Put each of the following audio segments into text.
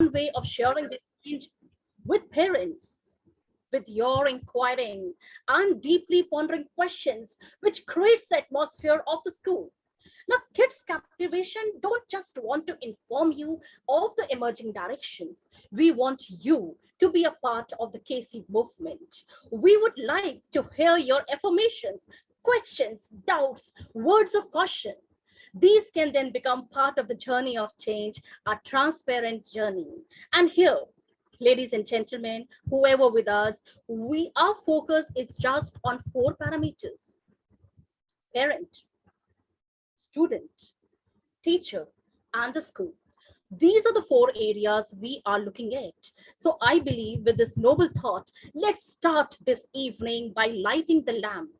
way of sharing this change with parents, with your inquiring and deeply pondering questions, which creates the atmosphere of the school. Now, kids' captivation don't just want to inform you of the emerging directions. We want you to be a part of the KC movement. We would like to hear your affirmations, questions, doubts, words of caution. These can then become part of the journey of change, a transparent journey. And here, ladies and gentlemen, whoever with us, our focus is just on four parameters: parent, student, teacher, and the school. These are the four areas we are looking at. So I believe with this noble thought, let's start this evening by lighting the lamp.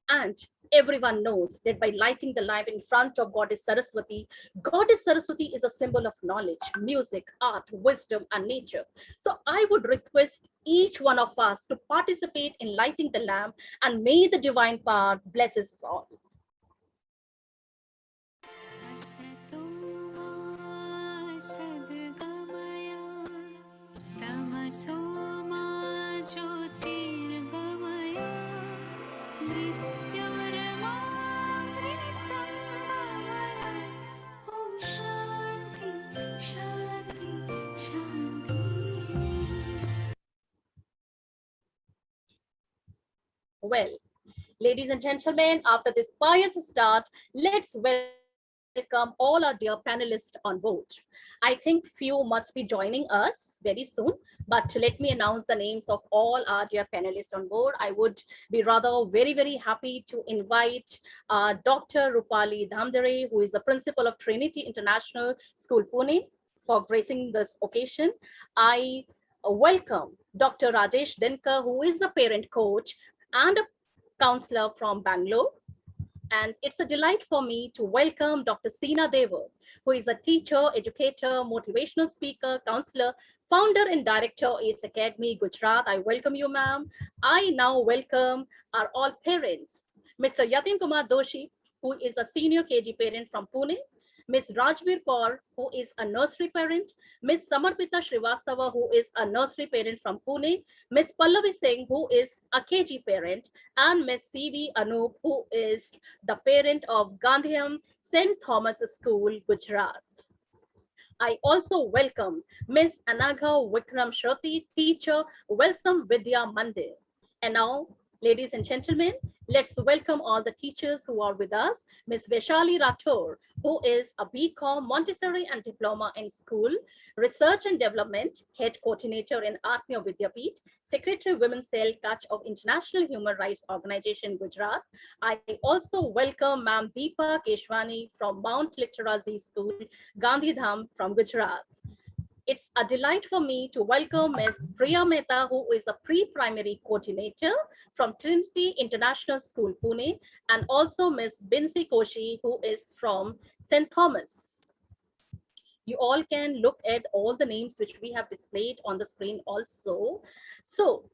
And everyone knows that by lighting the lamp in front of Goddess Saraswati is a symbol of knowledge, music, art, wisdom, and nature. So I would request each one of us to participate in lighting the lamp, and may the divine power bless us all. Well, ladies and gentlemen, after this pious start, let's welcome all our dear panelists on board. I think few must be joining us very soon, but let me announce the names of all our dear panelists on board. I would be rather very happy to invite Dr. Rupali Dhamdare, who is the principal of Trinity International School, Pune, for gracing this occasion. I welcome Dr. Rajesh Denkar, who is the parent coach and a counselor from Bangalore. And it's a delight for me to welcome Dr. Seena Deva, who is a teacher, educator, motivational speaker, counselor, founder and director ACE Academy, Gujarat. I welcome you, ma'am. I now welcome our all parents, Mr. Yatin Kumar Doshi, who is a senior KG parent from Pune, Ms. Rajveer Kaur, who is a nursery parent, Ms. Samarpita Srivastava, who is a nursery parent from Pune, Ms. Pallavi Singh, who is a KG parent, and Ms. CV Anup, who is the parent of Gandhiam St. Thomas School, Gujarat. I also welcome Ms. Anagha Vikram Shruti, teacher, Welsom Vidya Mandir. And now, ladies and gentlemen, let's welcome all the teachers who are with us. Ms. Vaishali Rathore, who is a BCom Montessori and Diploma in School, Research and Development, Head Coordinator in Atmiya Vidyapeeth, Secretary Women's Cell Kutch of International Human Rights Organization, Gujarat. I also welcome Ma'am Deepa Keshwani from Mount Litera Z School, Gandhidham from Gujarat. It's a delight for me to welcome Ms. Priya Mehta, who is a pre-primary coordinator from Trinity International School, Pune, and also Ms. Binsi Koshi, who is from St. Thomas. You all can look at all the names which we have displayed on the screen also. So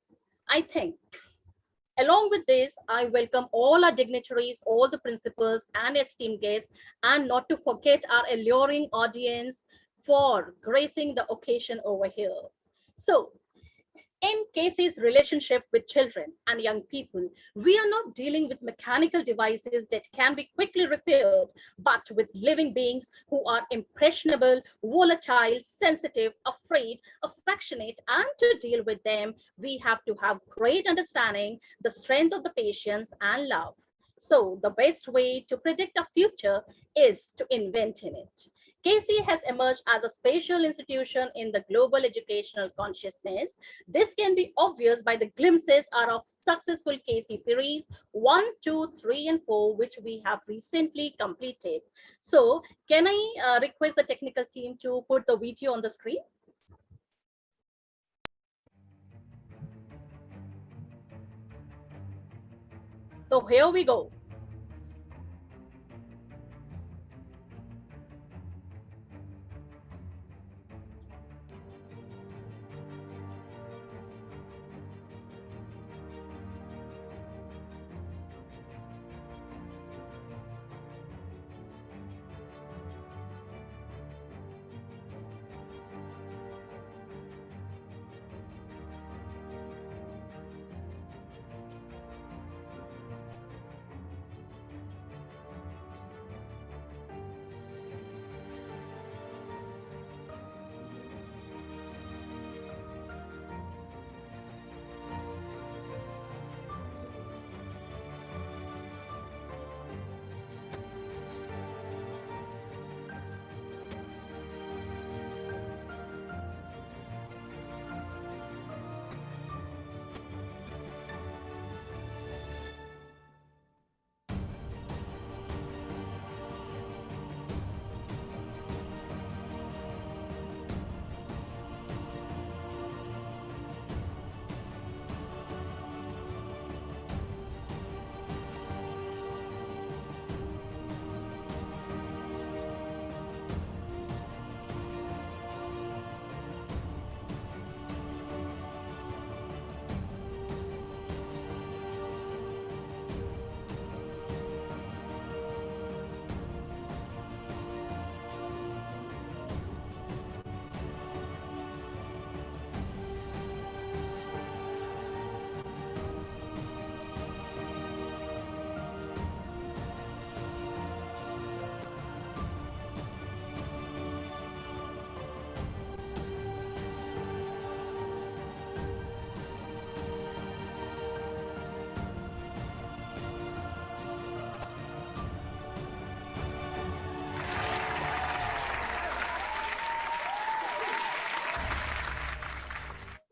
I think along with this, I welcome all our dignitaries, all the principals and esteemed guests, and not to forget our alluring audience for gracing the occasion over here. So, in Casey's relationship with children and young people, we are not dealing with mechanical devices that can be quickly repaired, but with living beings who are impressionable, volatile, sensitive, afraid, affectionate, and to deal with them, we have to have great understanding, the strength of the patience and love. So the best way to predict a future is to invent in it. KC has emerged as a spatial institution in the global educational consciousness. This can be obvious by the glimpses out of successful KC series 1, 2, 3, and 4, which we have recently completed. So can I request the technical team to put the video on the screen? So here we go.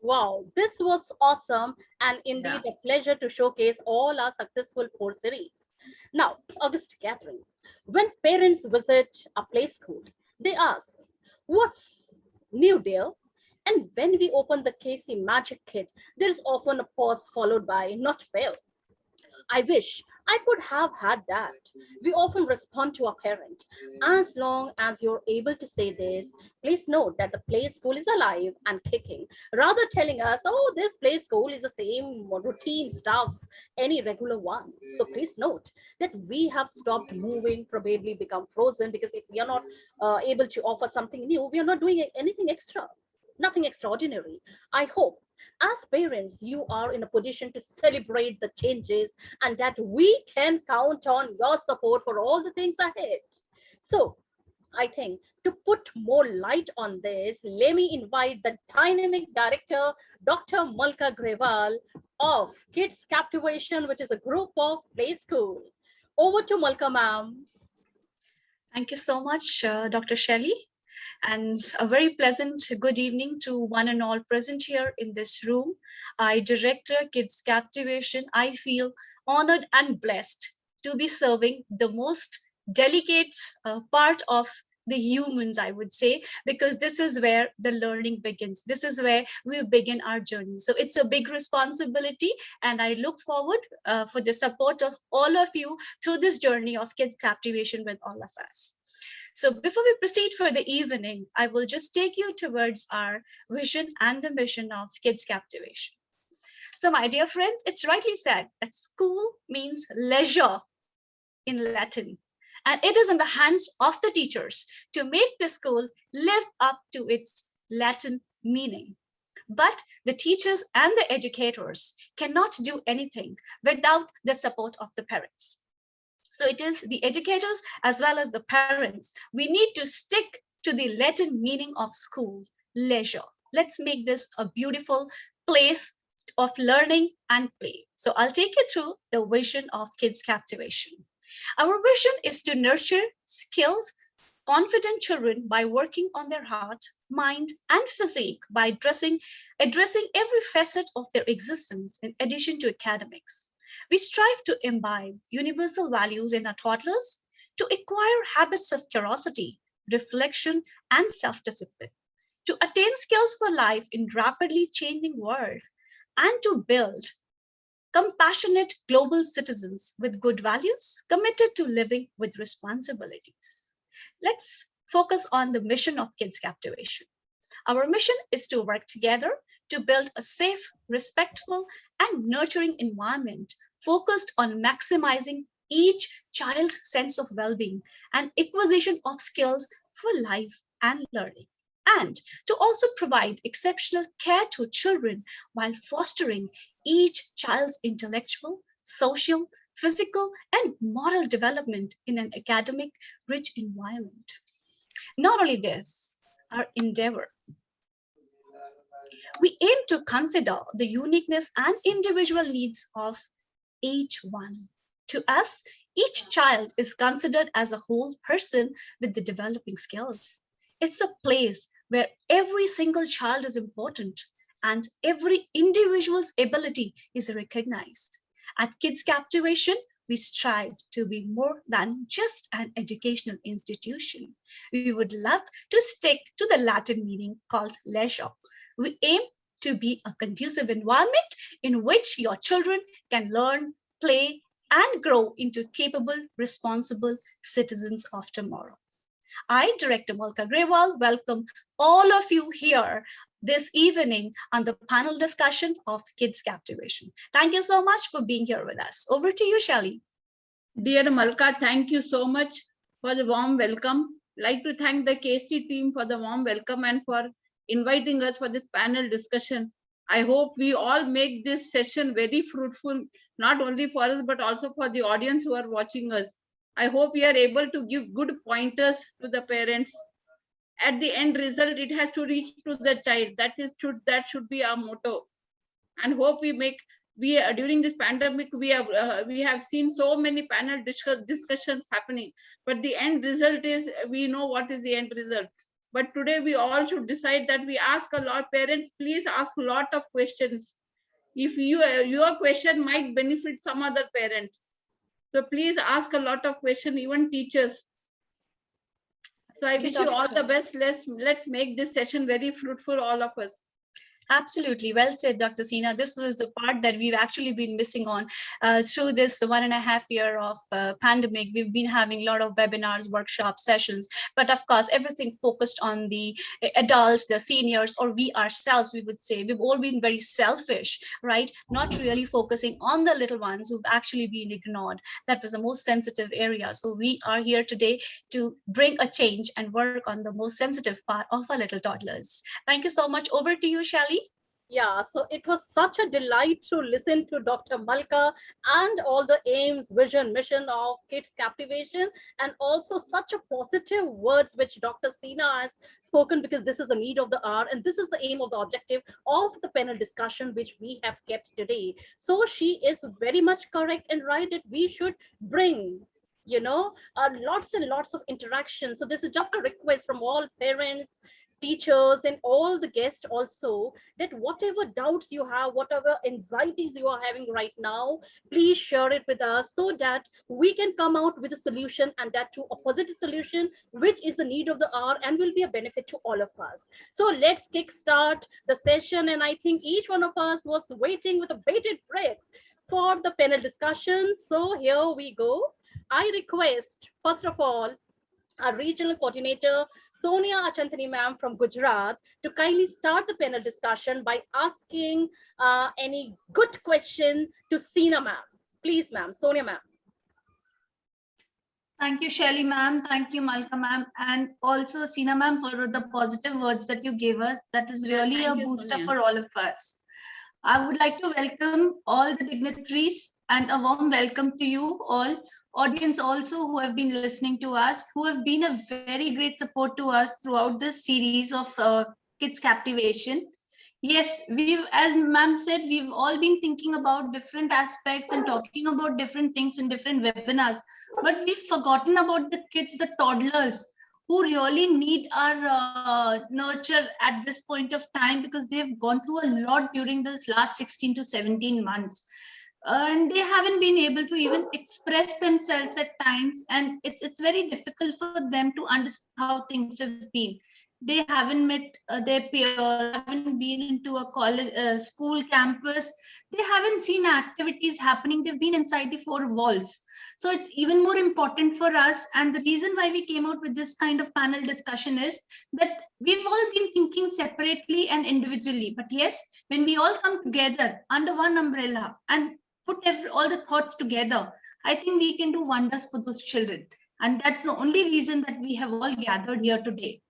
Wow, this was awesome and Yeah. indeed a pleasure to showcase all our successful 4 series. Now, August Catherine, when parents visit a play school, they ask, "What's new, dear?" And when we open the Casey Magic Kit, there is often a pause followed by "not fair." I wish I could have had that. We often respond to our parent. As long as you're able to say this, please note that the play school is alive and kicking, rather telling us, oh, this play school is the same routine stuff, any regular one. So please note that we have stopped moving, probably become frozen, because if we are not able to offer something new, we are not doing anything extra, nothing extraordinary. I hope as parents, you are in a position to celebrate the changes and that we can count on your support for all the things ahead. So, I think to put more light on this, let me invite the dynamic director, Dr. Malka Grewal of Kids Captivation, which is a group of play school. Over to Malka, ma'am. Thank you so much, Dr. Shelley, and a very pleasant good evening to one and all present here in this room. I, Director Kids Captivation, I feel honored and blessed to be serving the most delicate part of the humans, I would say, because this is where the learning begins. This is where we begin our journey. So it's a big responsibility, and I look forward for the support of all of you through this journey of kids captivation with all of us. So before we proceed for the evening, I will just take you towards our vision and the mission of kids captivation. So my dear friends, it's rightly said that school means leisure in Latin. And it is in the hands of the teachers to make the school live up to its Latin meaning. But the teachers and the educators cannot do anything without the support of the parents. So it is the educators as well as the parents. We need to stick to the Latin meaning of school, leisure. Let's make this a beautiful place of learning and play. So I'll take you through the vision of kids captivation. Our vision is to nurture skilled, confident children by working on their heart, mind, and physique by addressing every facet of their existence in addition to academics. We strive to imbibe universal values in our toddlers, to acquire habits of curiosity, reflection, and self-discipline, to attain skills for life in rapidly changing world, and to build compassionate global citizens with good values committed to living with responsibilities. Let's focus on the mission of kids captivation. Our mission is to work together to build a safe, respectful, and nurturing environment focused on maximizing each child's sense of well being and acquisition of skills for life and learning. And to also provide exceptional care to children while fostering each child's intellectual, social, physical, and moral development in an academic rich environment. Not only this, our endeavor, we aim to consider the uniqueness and individual needs of each one. To us, each child is considered as a whole person with the developing skills. It's a place where every single child is important and every individual's ability is recognized. At Kids Captivation, we strive to be more than just an educational institution. We would love to stick to the Latin meaning called leisure. We aim to be a conducive environment in which your children can learn, play, and grow into capable, responsible citizens of tomorrow. I, Director Malka Grewal, welcome all of you here this evening on the panel discussion of Kids Captivation. Thank you so much for being here with us. Over to you, Shelly. Dear Malka, thank you so much for the warm welcome. Like to thank the KC team for the warm welcome and for inviting us for this panel discussion. I hope we all make this session very fruitful, not only for us, but also for the audience who are watching us. I hope we are able to give good pointers to the parents. At the end result, it has to reach to the child. That should be our motto. And hope we make during this pandemic we have seen so many discussions happening, but the end result is we know what is the end result. But today we all should decide that we ask a lot. Parents, please ask a lot of questions. If your question might benefit some other parent. So please ask a lot of questions, even teachers. So I wish you all the best. Let's make this session very fruitful, all of us. Absolutely. Well said, Dr. Sina. This was the part that we've actually been missing on through this 1.5 year of pandemic. We've been having a lot of webinars, workshops, sessions, but of course, everything focused on the adults, the seniors, or we ourselves, we would say. We've all been very selfish, right? Not really focusing on the little ones who've actually been ignored. That was the most sensitive area. So we are here today to bring a change and work on the most sensitive part of our little toddlers. Thank you so much. Over to you, Shelly. Yeah, so it was such a delight to listen to Dr. Malka and all the aims, vision, mission of Kids Captivation, and also such a positive words which Dr. Sina has spoken, because this is the need of the hour and this is the aim of the objective of the panel discussion which we have kept today. So she is very much correct and right that we should bring lots and lots of interaction. So this is just a request from all parents, teachers, and all the guests also, that whatever doubts you have, whatever anxieties you are having right now, please share it with us so that we can come out with a solution, and that to a positive solution which is the need of the hour and will be a benefit to all of us. So let's kickstart the session, and I think each one of us was waiting with a bated breath for the panel discussion. So here we go. I request, first of all, our regional coordinator, Sonia Achantani ma'am from Gujarat, to kindly start the panel discussion by asking any good question to Sina ma'am. Please, ma'am. Sonia ma'am. Thank you, Shelly ma'am. Thank you, Malka ma'am. And also Sina ma'am for the positive words that you gave us. That is really a booster for all of us. I would like to welcome all the dignitaries and a warm welcome to you all. Audience also who have been listening to us, who have been a very great support to us throughout this series of Kids Captivation. Yes, as ma'am said, we've all been thinking about different aspects and talking about different things in different webinars, but we've forgotten about the kids, the toddlers, who really need our nurture at this point of time, because they've gone through a lot during this last 16 to 17 months. And they haven't been able to even express themselves at times, and it's very difficult for them to understand how things have been. They haven't met their peers, haven't been into a college, school campus. They haven't seen activities happening. They've been inside the four walls. So it's even more important for us. And the reason why we came out with this kind of panel discussion is that we've all been thinking separately and individually. But yes, when we all come together under one umbrella and put all the thoughts together, I think we can do wonders for those children. And that's the only reason that we have all gathered here today.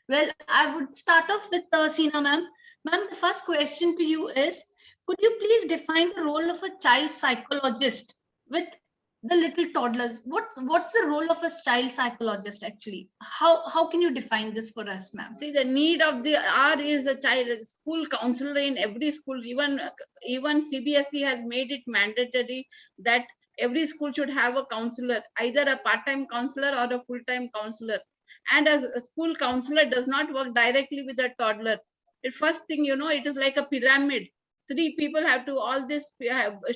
Well, I would start off with Sina ma'am. Ma'am, the first question to you is, could you please define the role of a child psychologist with the little toddlers? What's the role of a child psychologist actually? How can you define this for us, ma'am? See, the need of the hour is the child school counselor in every school. Even CBSE has made it mandatory that every school should have a counselor, either a part-time counselor or a full-time counselor. And as a school counselor does not work directly with a toddler. The first thing, it is like a pyramid. Three people have to, all this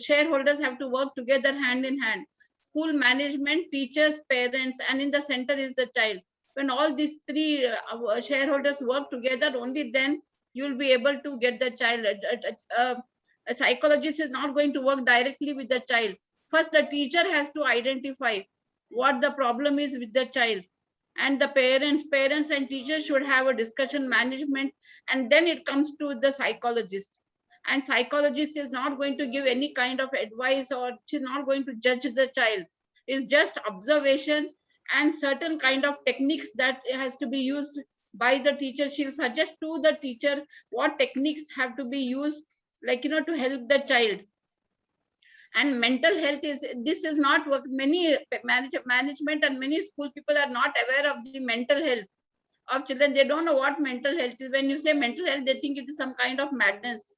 shareholders have to work together hand in hand. School management, teachers, parents, and in the center is the child. When all these three shareholders work together, only then you'll be able to get the child. A psychologist is not going to work directly with the child. First, the teacher has to identify what the problem is with the child. And the parents and teachers should have a discussion management, and then it comes to the psychologist. And psychologist is not going to give any kind of advice, or she's not going to judge the child. It's just observation and certain kind of techniques that has to be used by the teacher. She'll suggest to the teacher what techniques have to be used, like, to help the child. And mental health this is not work. Many management and many school people are not aware of the mental health of children. They don't know what mental health is. When you say mental health, they think it is some kind of madness.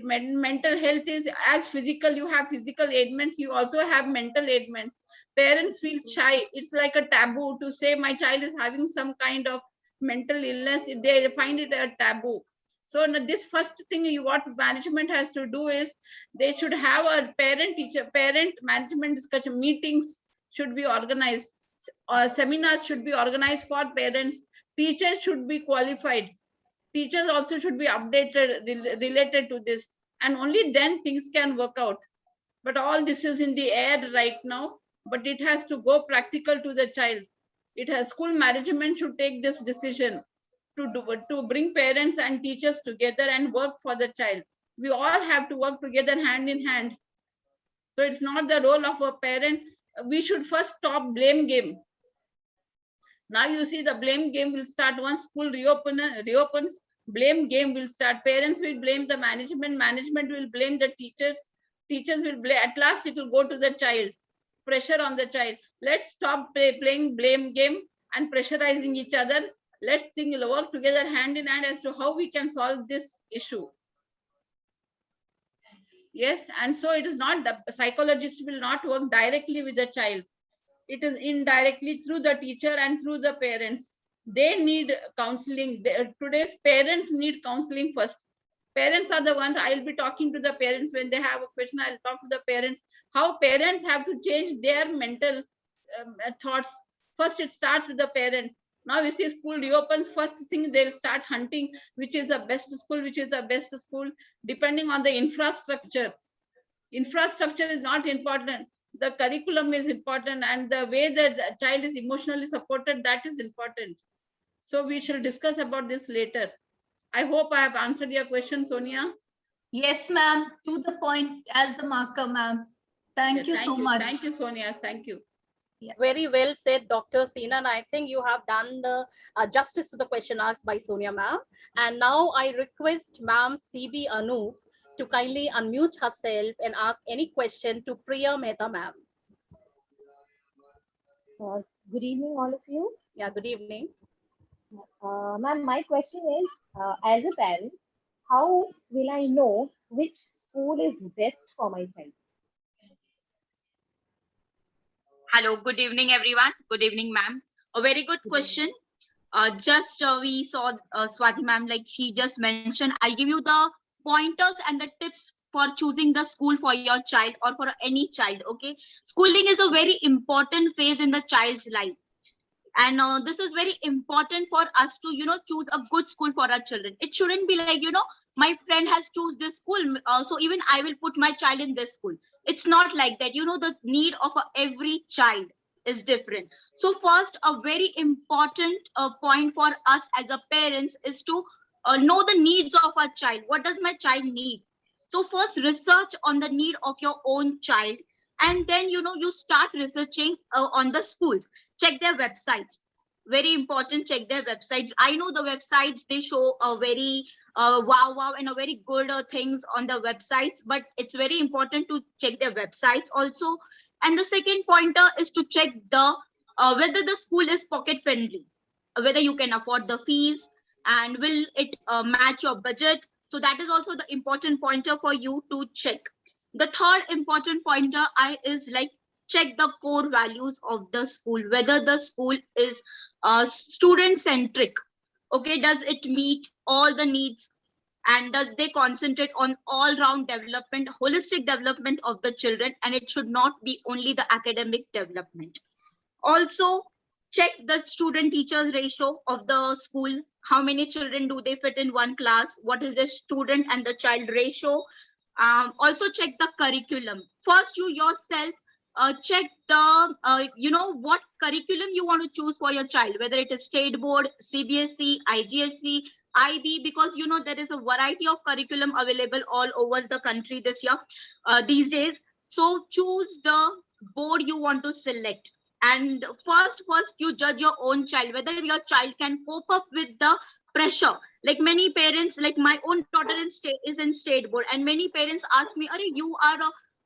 Mental health is as physical. You have physical ailments, you also have mental ailments. Parents feel shy. It's like a taboo to say my child is having some kind of mental illness, they find it a taboo. So this first thing what management has to do is they should have a parent management discussion meetings should be organized, seminars should be organized for parents, teachers should be qualified, teachers also should be updated related to this, and only then things can work out. But all this is in the air right now, but it has to go practical to the child. It has school management should take this decision to bring parents and teachers together and work for the child. We all have to work together hand in hand. So it's not the role of a parent. We should first stop blame game. Now you see the blame game will start once school reopens. Blame game will start. Parents will blame the management. Management will blame the teachers. Teachers will blame. At last, it will go to the child. Pressure on the child. Let's stop playing blame game and pressurizing each other. Let's work together hand in hand as to how we can solve this issue. Yes, and so it is not, the psychologist will not work directly with the child. It is indirectly through the teacher and through the parents. They need counseling. Today's parents need counseling first. Parents are the ones. I'll be talking to the parents when they have a question. I'll talk to the parents. How parents have to change their mental thoughts. First, it starts with the parent. Now you see school reopens, first thing they'll start hunting which is the best school, which is the best school, depending on the infrastructure. Infrastructure is not important. The curriculum is important, and the way that the child is emotionally supported, that is important. So we shall discuss about this later. I hope I have answered your question, Sonia. Yes, ma'am. To the point as the marker, ma'am. Thank you so much. Thank you, Sonia. Thank you. Yeah. Very well said, Dr. Seenan. I think you have done the justice to the question asked by Sonia ma'am. And now I request ma'am CB Anu to kindly unmute herself and ask any question to Priya Mehta ma'am. Good evening, all of you. Yeah, good evening. Ma'am, my question is, as a parent, how will I know which school is best for my child? Hello, good evening, everyone. Good evening, ma'am. A very good question. We saw Swati ma'am, like she just mentioned. I'll give you the pointers and the tips for choosing the school for your child or for any child. Okay, schooling is a very important phase in the child's life, and this is very important for us to choose a good school for our children. It shouldn't be like my friend has choose this school, so even I will put my child in this school. It's not like that. The need of every child is different. So first, a very important point for us as a parents is to know the needs of our child. What does my child need? So first, research on the need of your own child, and then you start researching on the schools. Check their websites. Very important. Check their websites. I know the websites, they show a very wow and a very good things on the websites, but it's very important to check their websites also. And the second pointer is to check the whether the school is pocket friendly, whether you can afford the fees, and will it match your budget. So that is also the important pointer for you to check. The third important pointer is like check the core values of the school, whether the school is student centric. Okay, does it meet all the needs, and does they concentrate on all round development, holistic development of the children, and it should not be only the academic development. Also check the student teachers ratio of the school. How many children do they fit in one class? What is the student and the child ratio? Also check the curriculum. First, you yourself check the what curriculum you want to choose for your child, whether it is state board, CBSE, IGSE, IB, because there is a variety of curriculum available all over the country these days. So choose the board you want to select, and first you judge your own child, whether your child can cope up with the pressure. Like many parents, like my own daughter is in state board, and many parents ask me, "Are you are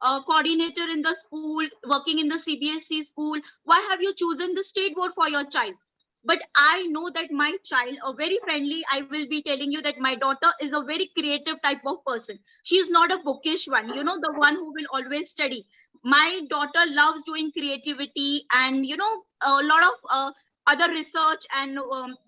a coordinator in the school, working in the CBSE school, why have you chosen the state board for your child?" But I know that my child are very friendly. I will be telling you that my daughter is a very creative type of person. She is not a bookish one, the one who will always study. My daughter loves doing creativity, and a lot of other research and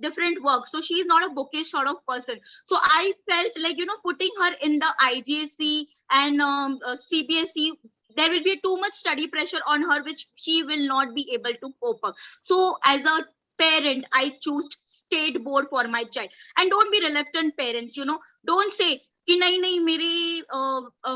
different work. So she is not a bookish sort of person. So I felt like, putting her in the IGSE and CBSE, there will be too much study pressure on her, which she will not be able to cope up. So as a parent, I choose state board for my child. And don't be reluctant parents, don't say कि नहीं नहीं मेरे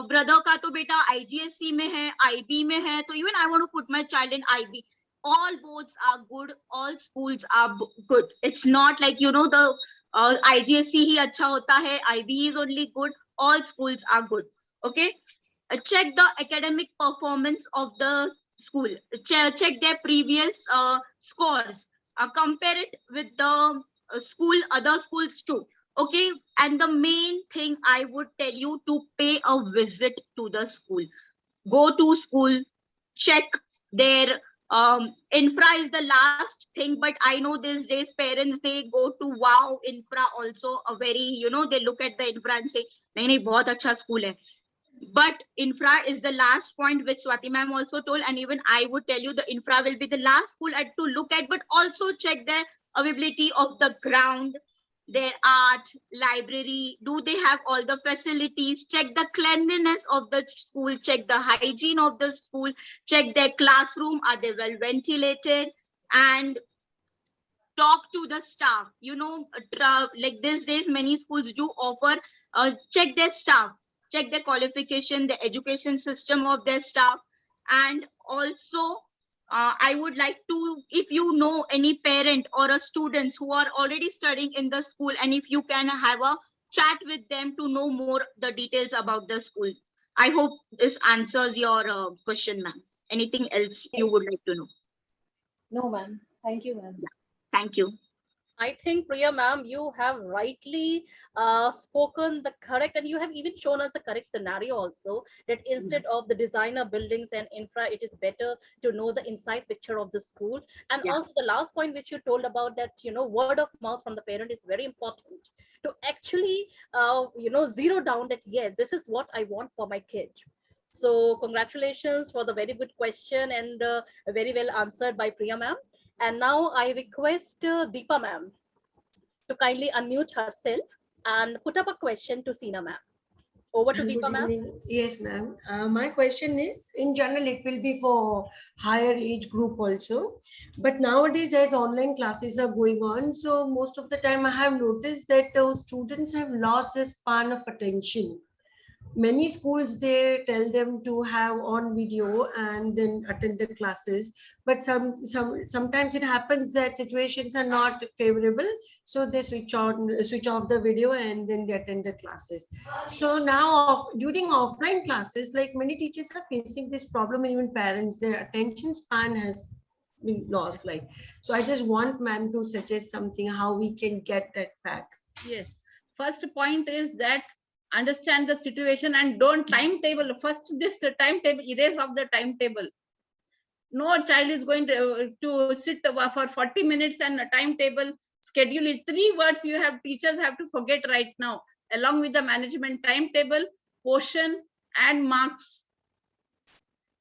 brother का तो बेटा IGSE में है, IB में है, तो even I want to put my child in IB. All boards are good, all schools are good. It's not like, the IGSE ही अच्छा होता है, IB is only good, all schools are good. Okay, check the academic performance of the school, check their previous scores, compare it with the other schools too. Okay, and the main thing I would tell you, to pay a visit to the school. Go to school, check their infra is the last thing, but I know these days parents, they go to wow infra also, a very, they look at the infra and say nahi nahi bahut acha school hai. But infra is the last point, which Swati ma'am also told, and even I would tell you the infra will be the last school to look at, but also check the availability of the ground, their art, library, do they have all the facilities, check the cleanliness of the school, check the hygiene of the school, check their classroom, are they well ventilated, and talk to the staff. Like these days, many schools do offer, check their staff, check their qualification, the education system of their staff, and also I would like to, if you know any parent or a students who are already studying in the school, and if you can have a chat with them to know more the details about the school. I hope this answers your question, ma'am. Anything else you would like to know? No, ma'am. Thank you, ma'am. Thank you. I think, Priya ma'am, you have rightly spoken the correct, and you have even shown us the correct scenario also, that instead of the designer buildings and infra, it is better to know the inside picture of the school. And Yeah. also the last point which you told about that, word of mouth from the parent is very important to actually, zero down that, yeah, this is what I want for my kid. So congratulations for the very good question, and very well answered by Priya ma'am. And now I request Deepa ma'am to kindly unmute herself and put up a question to Seena ma'am. Over to Deepa ma'am. Yes, ma'am. My question is, in general, it will be for higher age group also. But nowadays, as online classes are going on, so most of the time I have noticed that students have lost the span of attention. Many schools, they tell them to have on video and then attend the classes, but sometimes it happens that situations are not favorable, so they switch off the video and then they attend the classes. So now during offline classes, like many teachers are facing this problem, and even parents, their attention span has been lost. So I just want ma'am to suggest something how we can get that back. Yes. First point is that understand the situation and don't timetable. First, this timetable, erase of the timetable. No child is going to sit for 40 minutes and a timetable schedule it. 3 words teachers have to forget right now, along with the management: timetable, portion, and marks.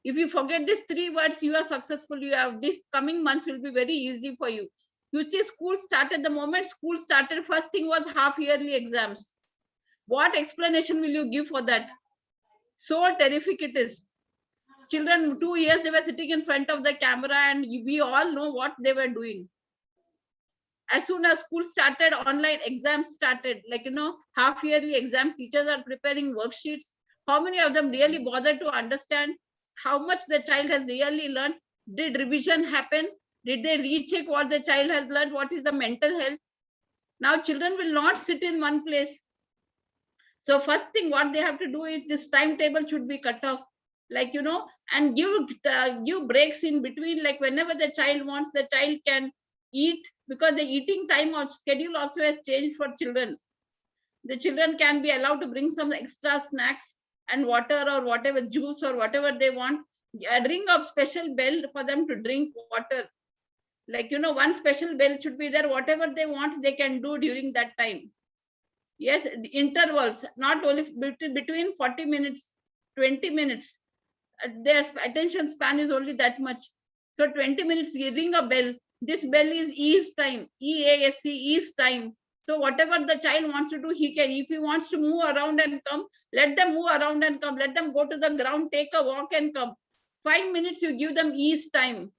If you forget these 3 words, you are successful. You have this coming month will be very easy for you. You see, school started, the moment school started, first thing was half-yearly exams. What explanation will you give for that? So terrific it is. Children, 2 years, they were sitting in front of the camera, and we all know what they were doing. As soon as school started, online exams started, half-yearly exam, teachers are preparing worksheets. How many of them really bother to understand how much the child has really learned? Did revision happen? Did they recheck what the child has learned? What is the mental health? Now children will not sit in one place. So first thing what they have to do is this timetable should be cut off, and give breaks in between. Like whenever the child wants, the child can eat, because the eating time or schedule also has changed for children. The children can be allowed to bring some extra snacks and water or whatever, juice or whatever they want. A ring of special bell for them to drink water. One special bell should be there. Whatever they want, they can do during that time. Yes, intervals, not only between 40 minutes, 20 minutes. Their attention span is only that much. So 20 minutes, you ring a bell, This bell is ease time, EASC, ease time. So whatever the child wants to do, he can. If he wants to move around and come, let them move around and come. Let them go to the ground, take a walk and come. 5 minutes you give them ease time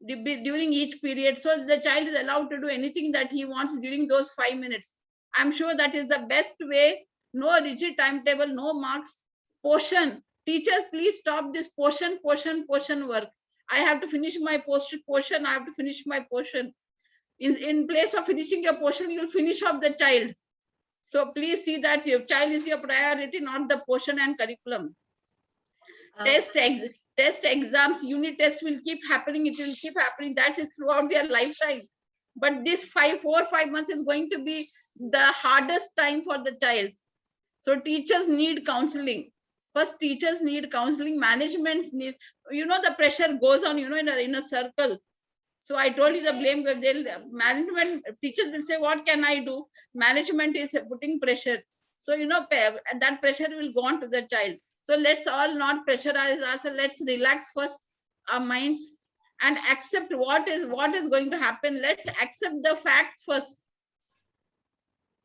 during each period. So the child is allowed to do anything that he wants during those 5 minutes. I'm sure that is the best way. No rigid timetable, no marks. Portion. Teachers, please stop this portion work. I have to finish my portion. I have to finish my portion. In place of finishing your portion, you'll finish off the child. So please see that your child is your priority, not the portion and curriculum. Test exams, unit tests will keep happening. It will keep happening. That is throughout their lifetime. But this 4 or 5 months is going to be the hardest time for the child. So teachers need counseling. First, teachers need counseling. Managements need, the pressure goes on, in a circle. So I told you the blame, management, teachers will say, what can I do? Management is putting pressure. So, that pressure will go on to the child. So let's all not pressurize ourselves. Let's relax first our minds and accept what is going to happen. Let's accept the facts first.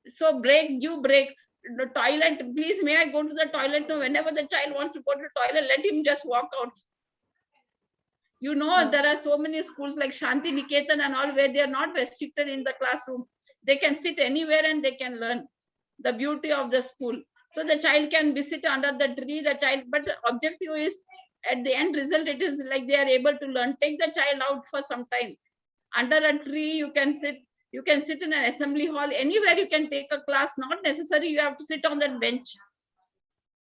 So break. The toilet, please, may I go to the toilet? No, whenever the child wants to go to the toilet, let him just walk out. There are so many schools like Shanti Niketan and all where they are not restricted in the classroom. They can sit anywhere and they can learn. The beauty of the school. So the child can be sit under the tree, but the objective is at the end result, it is like they are able to learn. Take the child out for some time. Under a tree, you can sit in an assembly hall, anywhere you can take a class, not necessary you have to sit on that bench.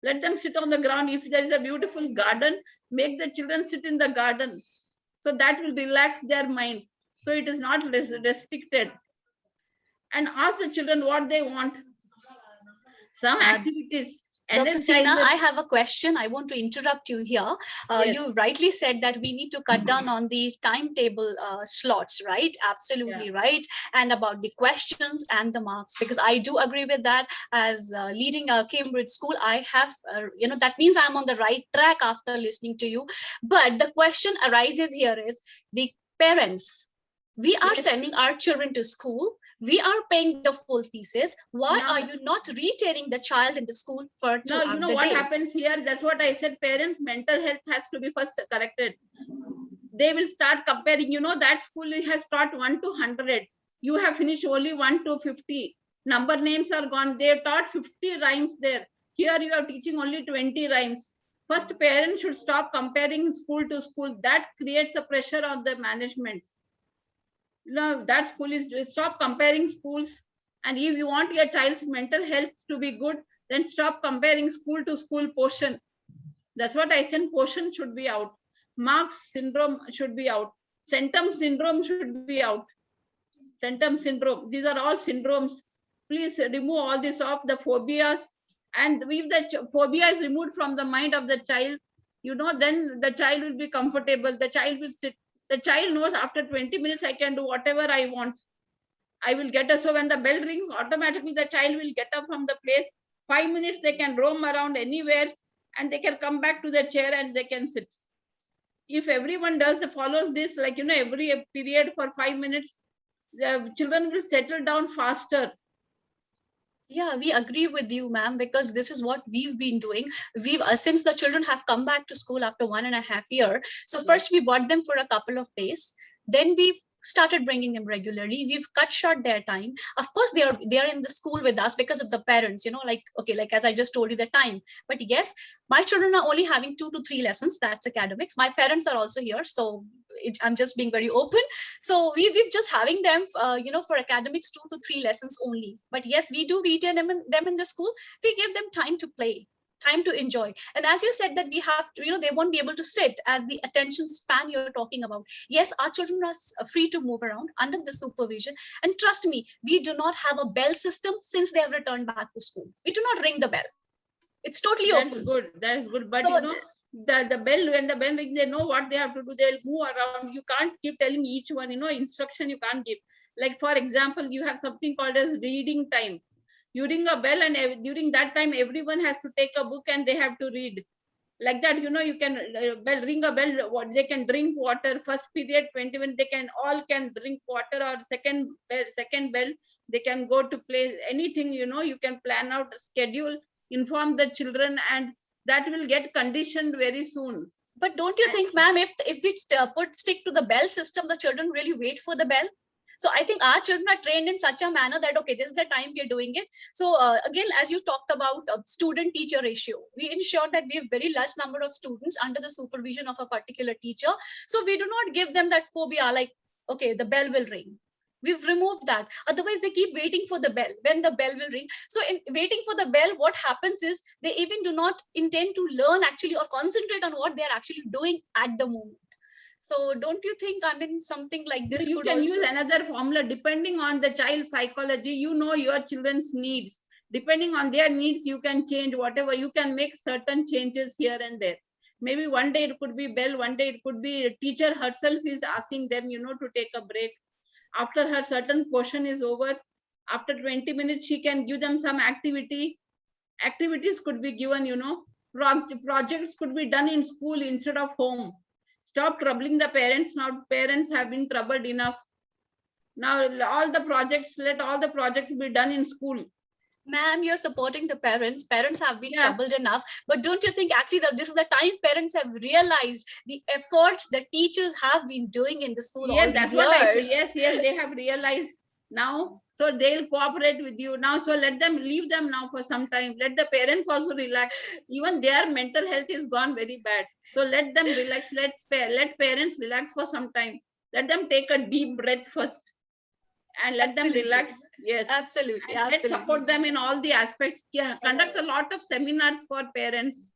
Let them sit on the ground. If there is a beautiful garden, make the children sit in the garden. So that will relax their mind. So it is not restricted. And ask the children what they want. Some activities. Dr. Sina, I have a question. I want to interrupt you here. Yes. You rightly said that we need to cut down on the timetable slots, right? Absolutely right. And about the questions and the marks, because I do agree with that. As leading a Cambridge school, I have, that means I'm on the right track after listening to you. But the question arises here is the parents. We are sending our children to school. We are paying the full fees. Why are you not retaining the child in the school for 2 hours a day? No, what happens here? That's what I said. Parents' mental health has to be first corrected. They will start comparing. That school has taught 1 to 100. You have finished only 1 to 50. Number names are gone. They taught 50 rhymes there. Here you are teaching only 20 rhymes. First, parents should stop comparing school to school. That creates a pressure on the management. That school is, stop comparing schools. And if you want your child's mental health to be good, then stop comparing school to school portion. That's what I said. Portion should be out. Marks syndrome should be out. Centum syndrome should be out. Centum syndrome. These are all syndromes. Please remove all this off, the phobias. And if the phobia is removed from the mind of the child, then the child will be comfortable. The child will sit. The child knows after 20 minutes, I can do whatever I want. I will get up. So when the bell rings, automatically the child will get up from the place. 5 minutes, they can roam around anywhere and they can come back to the chair and they can sit. If everyone follows this, every period for 5 minutes, the children will settle down faster. Yeah, we agree with you, ma'am, because this is what we've been doing. We've since the children have come back to school after 1.5 years. So first we brought them for a couple of days. Then we started bringing them regularly. We've cut short their time. Of course, they are in the school with us because of the parents, like as I just told you, the time. But yes, my children are only having 2 to 3 lessons. That's academics. My parents are also here. So I'm just being very open. So we're just having them, for academics, 2 to 3 lessons only. But yes, we do retain them in the school. We give them time to play, time to enjoy. And as you said that we have to, they won't be able to sit as the attention span you're talking about. Yes, our children are free to move around under the supervision. And trust me, we do not have a bell system since they have returned back to school. We do not ring the bell. It's totally open. That is good. But so, the bell, when the bell rings, they know what they have to do. They'll move around. You can't keep telling each one, instruction you can't give. Like, for example, you have something called as reading time. You ring a bell and during that time, everyone has to take a book and they have to read. like that, you can ring a bell, what they can drink water, first period 20 minutes, they can all can drink water, or second bell, they can go to play anything, you can plan out a schedule, inform the children, and that will get conditioned very soon. But don't you think, ma'am, if we stick to the bell system, the children really wait for the bell? So I think our children are trained in such a manner that, okay, this is the time we are doing it. So again, as you talked about student-teacher ratio, we ensure that we have very less number of students under the supervision of a particular teacher. So we do not give them that phobia, like, okay, the bell will ring. We've removed that. Otherwise, they keep waiting for the bell, when the bell will ring. So in waiting for the bell, what happens is they even do not intend to learn actually or concentrate on what they're actually doing at the moment. So don't you think, I mean, something like this? You can use another formula depending on the child's psychology. Your children's needs. Depending on their needs, you can change whatever. You can make certain changes here and there. Maybe one day it could be bell, one day it could be a teacher herself is asking them, to take a break. After her certain portion is over, after 20 minutes, she can give them some activity. Activities could be given, projects could be done in school instead of home. Stop troubling the parents. Now parents have been troubled enough. Now let all the projects be done in school. Ma'am, you're supporting the parents. Parents have been troubled enough. But don't you think actually that this is the time parents have realized the efforts that teachers have been doing in the school all these years? Yes, they have realized now. So they'll cooperate with you now. So leave them now for some time. Let the parents also relax. Even their mental health is gone very bad. So let them relax. Let parents relax for some time. Let them take a deep breath first. And let them relax. Yes, absolutely. Let's support them in all the aspects. Conduct a lot of seminars for parents.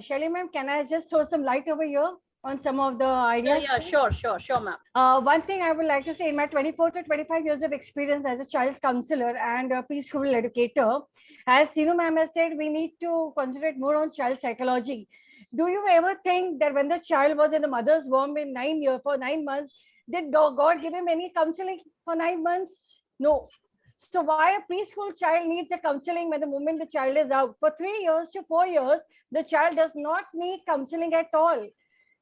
Shelly ma'am, can I just throw some light over here on some of the ideas? Yeah, sure, ma'am. One thing I would like to say, in my 24 to 25 years of experience as a child counselor and a preschool educator, as Seenu ma'am has said, we need to concentrate more on child psychology. Do you ever think that when the child was in the mother's womb for 9 months, did God give him any counseling for 9 months? No. So why a preschool child needs a counseling when the moment the child is out? For 3 years to 4 years, the child does not need counseling at all.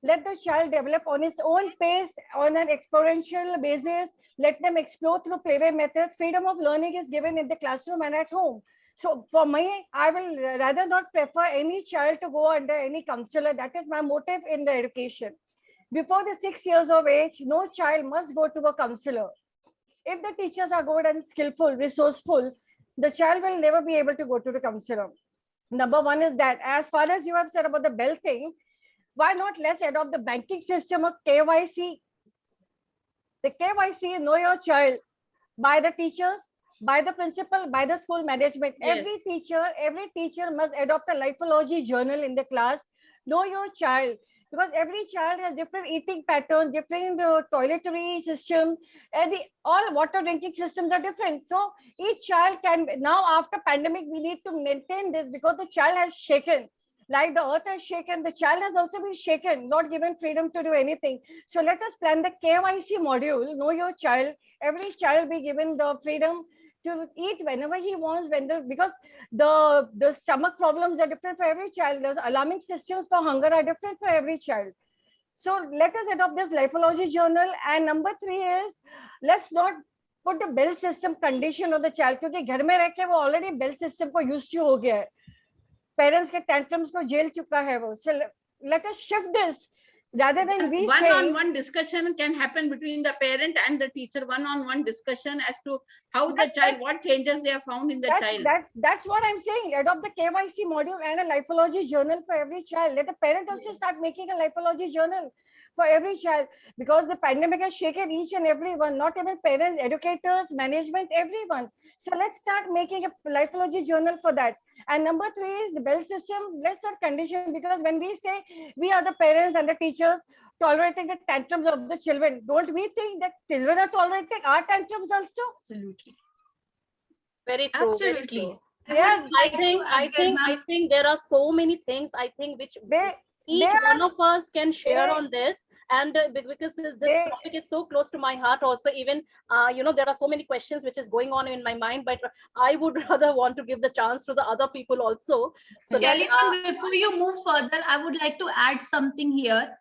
Let the child develop on his own pace on an experiential basis. Let them explore through playway methods. Freedom of learning is given in the classroom and at home. So for me, I will rather not prefer any child to go under any counselor. That is my motive in the education. Before the 6 years of age, no child must go to a counselor. If the teachers are good and skillful, resourceful, the child will never be able to go to the counselor. Number one is that. As far as you have said about the bell thing, why not let's adopt the banking system of KYC? The KYC, know your child, by the teachers, by the principal, by the school management. Yes. Every teacher must adopt a lifeology journal in the class. Know your child. Because every child has different eating patterns, different toiletry system, and all water drinking systems are different. So each child can, now after pandemic, we need to maintain this because the child has shaken. Like the earth has shaken, the child has also been shaken, not given freedom to do anything. So let us plan the KYC module, know your child. Every child be given the freedom to eat whenever he wants, because the stomach problems are different for every child. The alarming systems for hunger are different for every child. So let us adopt this lifeology journal. And number 3 is, let's not put the bell system condition of the child, because घर में रह के वो already bell system को used to हो गया है. Parents के tantrums को झेल चुका है वो. So let us shift this. Rather than we one-on-one discussion can happen between the parent and the teacher. One-on-one discussion as to how the child, what changes they have found in the child. That's what I'm saying. Adopt the KYC module and a lifeology journal for every child. Let the parent also start making a lifeology journal for every child, because the pandemic has shaken each and every one, not even parents, educators, management, everyone. So let's start making a lifeology journal for that. And number 3 is the bell system. Let's not condition, because when we say we are the parents and the teachers tolerating the tantrums of the children, don't we think that children are tolerating our tantrums also? Absolutely. Very true. Absolutely. Very true. Yeah, I think there are so many things, I think, which each one of us can share on this. And because this They- topic is so close to my heart also, even, there are so many questions which is going on in my mind, but I would rather want to give the chance to the other people also. So that, Kelly, ma'am, before you move further, I would like to add something here.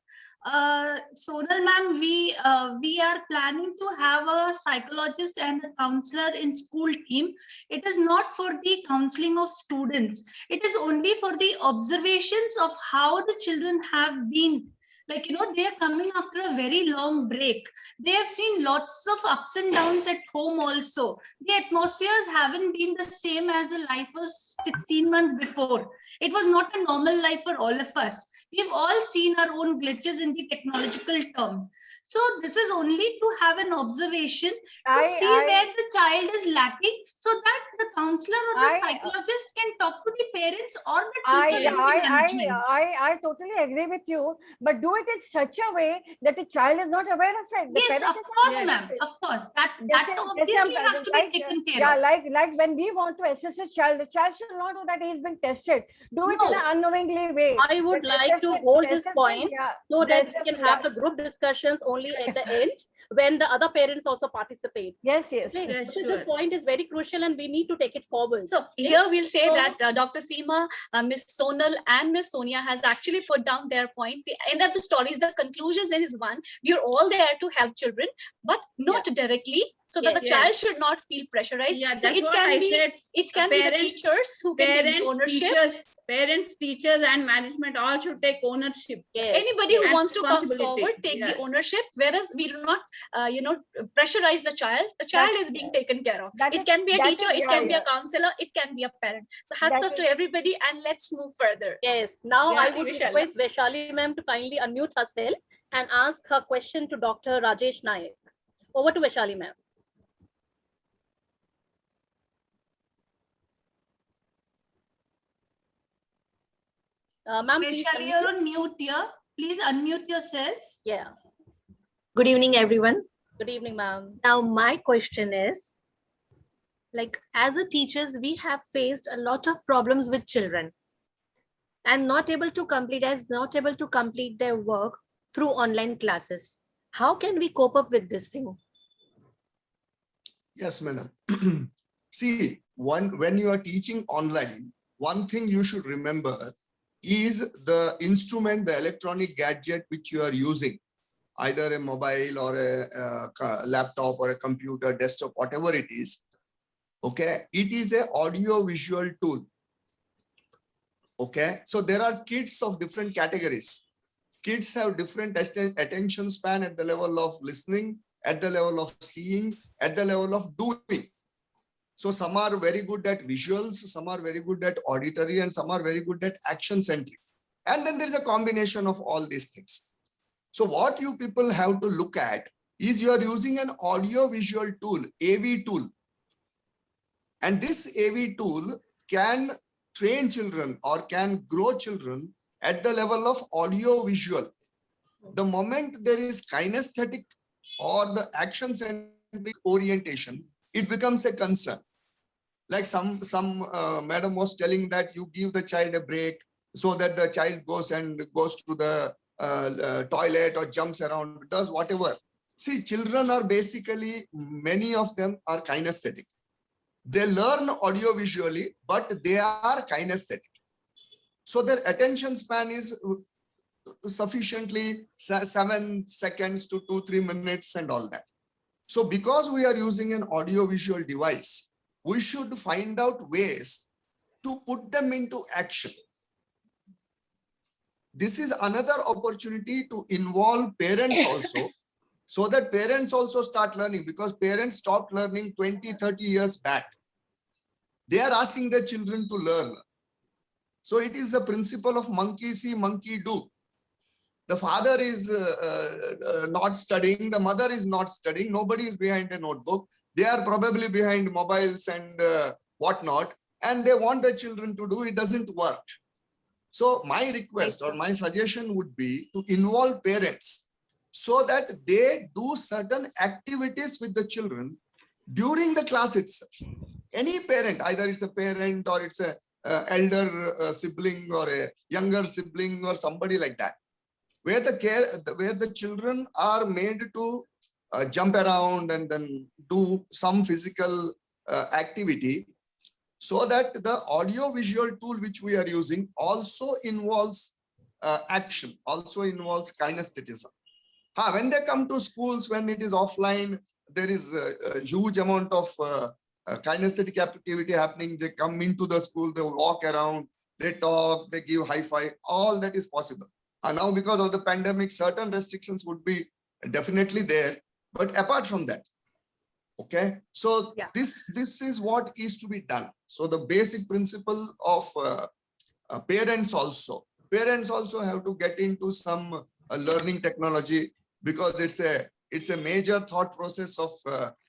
Sonal ma'am, we are planning to have a psychologist and a counselor in school team. It is not for the counseling of students. It is only for the observations of how the children have been. Like, they are coming after a very long break. They have seen lots of ups and downs at home also. The atmospheres haven't been the same as the life was 16 months before. It was not a normal life for all of us. We've all seen our own glitches in the technological term. So this is only to have an observation to see where the child is lacking, so that the counselor or the psychologist can talk to the parents or the teacher in the management. I totally agree with you, but do it in such a way that the child is not aware of it. The Yes, parent of is course, aware ma'am. of it. Of course, that Yes, obviously has to be taken care yeah, of. like when we want to assess a child, the child should not know that he's been tested. Do it in No. an unknowingly way. I would The like to assessment- hold the this assessment, point yeah, so the that we can assessment- have the group discussions only at the end when the other parents also participate. Yes, yes. Okay, Yeah, so sure. this point is very crucial and we need to take it forward. So here we'll say So- that Dr. Seema, Ms. Sonal and Ms. Sonia has actually put down their point. The end of the story is the conclusions is one. We are all there to help children, but not directly, so that Yes. the child should not feel pressurized. Yeah, So that's it what can I be, said. it can be the Parents- teachers who can take the ownership. Parents, teachers, and management all should take ownership. Yes. Anybody who And wants to come responsibility. forward, take the Yeah. ownership, whereas we do not, pressurize the child. The child is being taken care of. That It is- can be a that teacher, is- it yeah, can be yeah. a counselor, it can be a parent. So hats That off to everybody, and let's move further. Yes. Now Yeah, I to would Vaishali. request Vaishali ma'am to kindly unmute herself and ask her question to Dr. Rajesh Nayak. Over to Vaishali ma'am. Ma'am, please Vaishali, unmute. you're on mute here. Please unmute yourself. Yeah. Good evening, everyone. Good evening, ma'am. Now, my question is, like, as a teachers, we have faced a lot of problems with children and not able to complete their work through online classes. How can we cope up with this thing? Yes, madam. See, when you are teaching online, one thing you should remember is the instrument, the electronic gadget which you are using, either a mobile or a laptop or a computer, desktop, whatever it is. Okay, it is a audio visual tool. Okay, so there are kids of different categories. Kids have different attention span at the level of listening, at the level of seeing, at the level of doing. So some are very good at visuals, some are very good at auditory, and some are very good at action centric. And then there is a combination of all these things. So what you people have to look at is you are using an audio visual tool, AV tool. And this AV tool can train children or can grow children at the level of audio visual. The moment there is kinesthetic or the action centric orientation, it becomes a concern. Like some madam was telling that you give the child a break so that the child goes to the toilet or jumps around, does whatever. See, children are basically, many of them are kinesthetic. They learn audio visually, but they are kinesthetic. So their attention span is sufficiently 7 seconds to 2-3 minutes and all that. So because we are using an audio visual device, we should find out ways to put them into action. This is another opportunity to involve parents also, so that parents also start learning, because parents stopped learning 20-30 years back. They are asking their children to learn. So it is the principle of monkey see, monkey do. The father is not studying, the mother is not studying, nobody is behind a notebook. They are probably behind mobiles and whatnot, and they want their children to do, it doesn't work. So my request or my suggestion would be to involve parents so that they do certain activities with the children during the class itself. Any parent, either it's a parent or it's a elder sibling or a younger sibling or somebody like that. where the children are made to jump around and then do some physical activity, so that the audio visual tool which we are using also involves action, also involves kinesthetism. When they come to schools, when it is offline, there is a huge amount of kinesthetic activity happening. They come into the school, they walk around, they talk, they give high five, all that is possible. Now, because of the pandemic, certain restrictions would be definitely there. But apart from that, okay, so this is what is to be done. So the basic principle of parents also have to get into some learning technology, because it's a major thought process of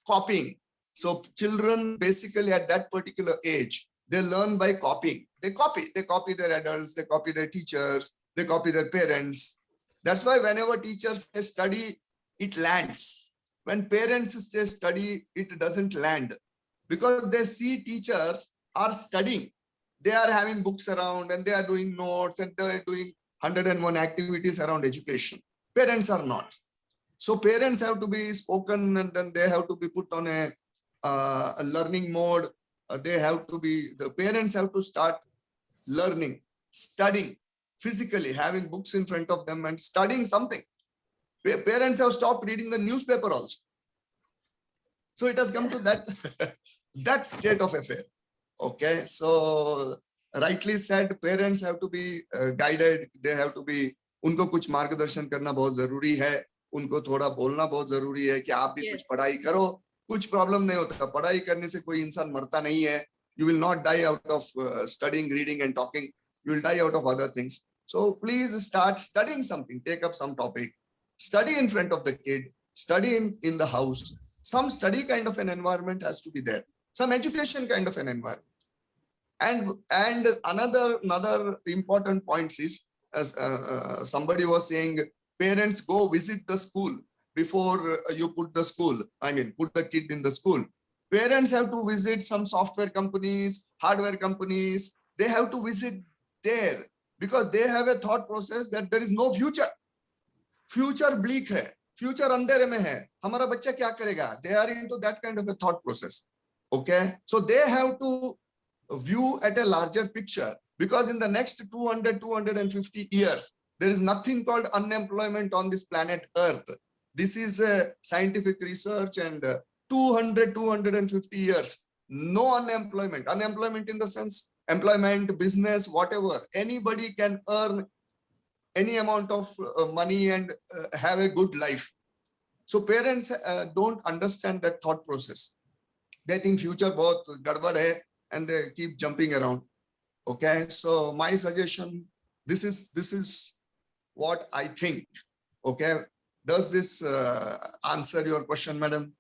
copying. So children basically at that particular age, they learn by copying. They copy their adults, they copy their teachers, they copy their parents. That's why whenever teachers say study, it lands. When parents say study, it doesn't land, because they see teachers are studying. They are having books around and they are doing notes and they are doing 101 activities around education. Parents are not. So parents have to be spoken, and then they have to be put on a learning mode. The parents have to start learning, studying physically, having books in front of them and studying something. Parents have stopped reading the newspaper also. So it has come to that state of affair. Okay, so rightly said, parents have to be guided. They have to be, उनको कुछ मार्गदर्शन करना बहुत जरूरी है. उनको थोड़ा बोलना बहुत जरूरी है कि आप भी कुछ पढ़ाई करो. कुछ प्रॉब्लम नहीं होता, पढ़ाई करने से कोई इंसान मरता नहीं है. You will not die out of studying, reading and talking. You will die out of other things. So please start studying something. Take up some topic. Study in front of the kid. Study in the house. Some study kind of an environment has to be there. Some education kind of an environment. And another important point is, as somebody was saying, parents go visit the school before you put the kid in the school. Parents have to visit some software companies, hardware companies. They have to visit there, because they have a thought process that there is no future. Future bleak hai. Future अंधेरे में है. हमारा बच्चा क्या करेगा? They are into that kind of a thought process. Okay, so they have to view at a larger picture, because in the next 250 years, there is nothing called unemployment on this planet Earth. This is a scientific research, and 250 years, no unemployment. Unemployment in the sense, employment, business, whatever. Anybody can earn any amount of money and have a good life. So parents don't understand that thought process. They think future both gadbad hai, and they keep jumping around. Okay, so my suggestion, this is what I think. Okay, does this answer your question, madam?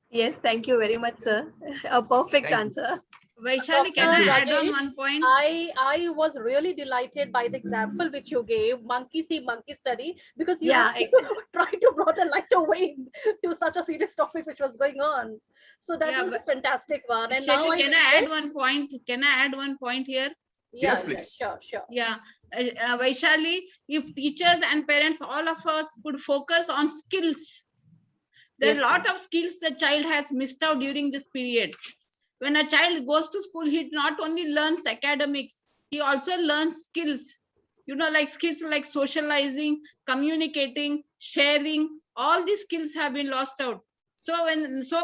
Yes, thank you very much, sir. A perfect answer. Vaishali, can I add on one point? I was really delighted by the example which you gave, monkey see, monkey study, because you tried to brought a lighter weight to such a serious topic which was going on. So that was a fantastic one. And Shelley, now can I add one point? Can I add one point here? Yes, please. Sure. Yeah, Vaishali, if teachers and parents, all of us could focus on skills. There are a lot of skills the child has missed out during this period. When a child goes to school, he not only learns academics, he also learns skills, like skills like socializing, communicating, sharing. All these skills have been lost out. So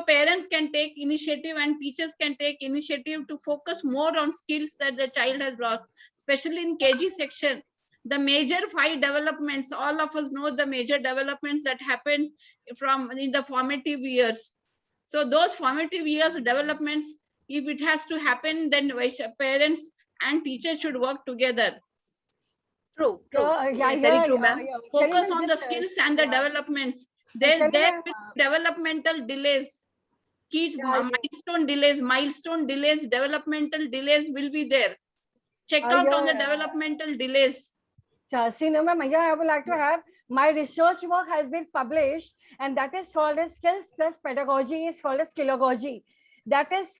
parents can take initiative and teachers can take initiative to focus more on skills that the child has lost, especially in KG section. The major 5 developments, all of us know the major developments that happen in the formative years. So those formative years developments, if it has to happen, then parents and teachers should work together. True. Very true, ma'am. Focus on the skills and the developments. There will be developmental delays. Kids, milestone delays, developmental delays will be there. Check out on the developmental delays. Senior ma'am, I would like to have, my research work has been published, and that is called as skills plus pedagogy is called as skillogogy. That is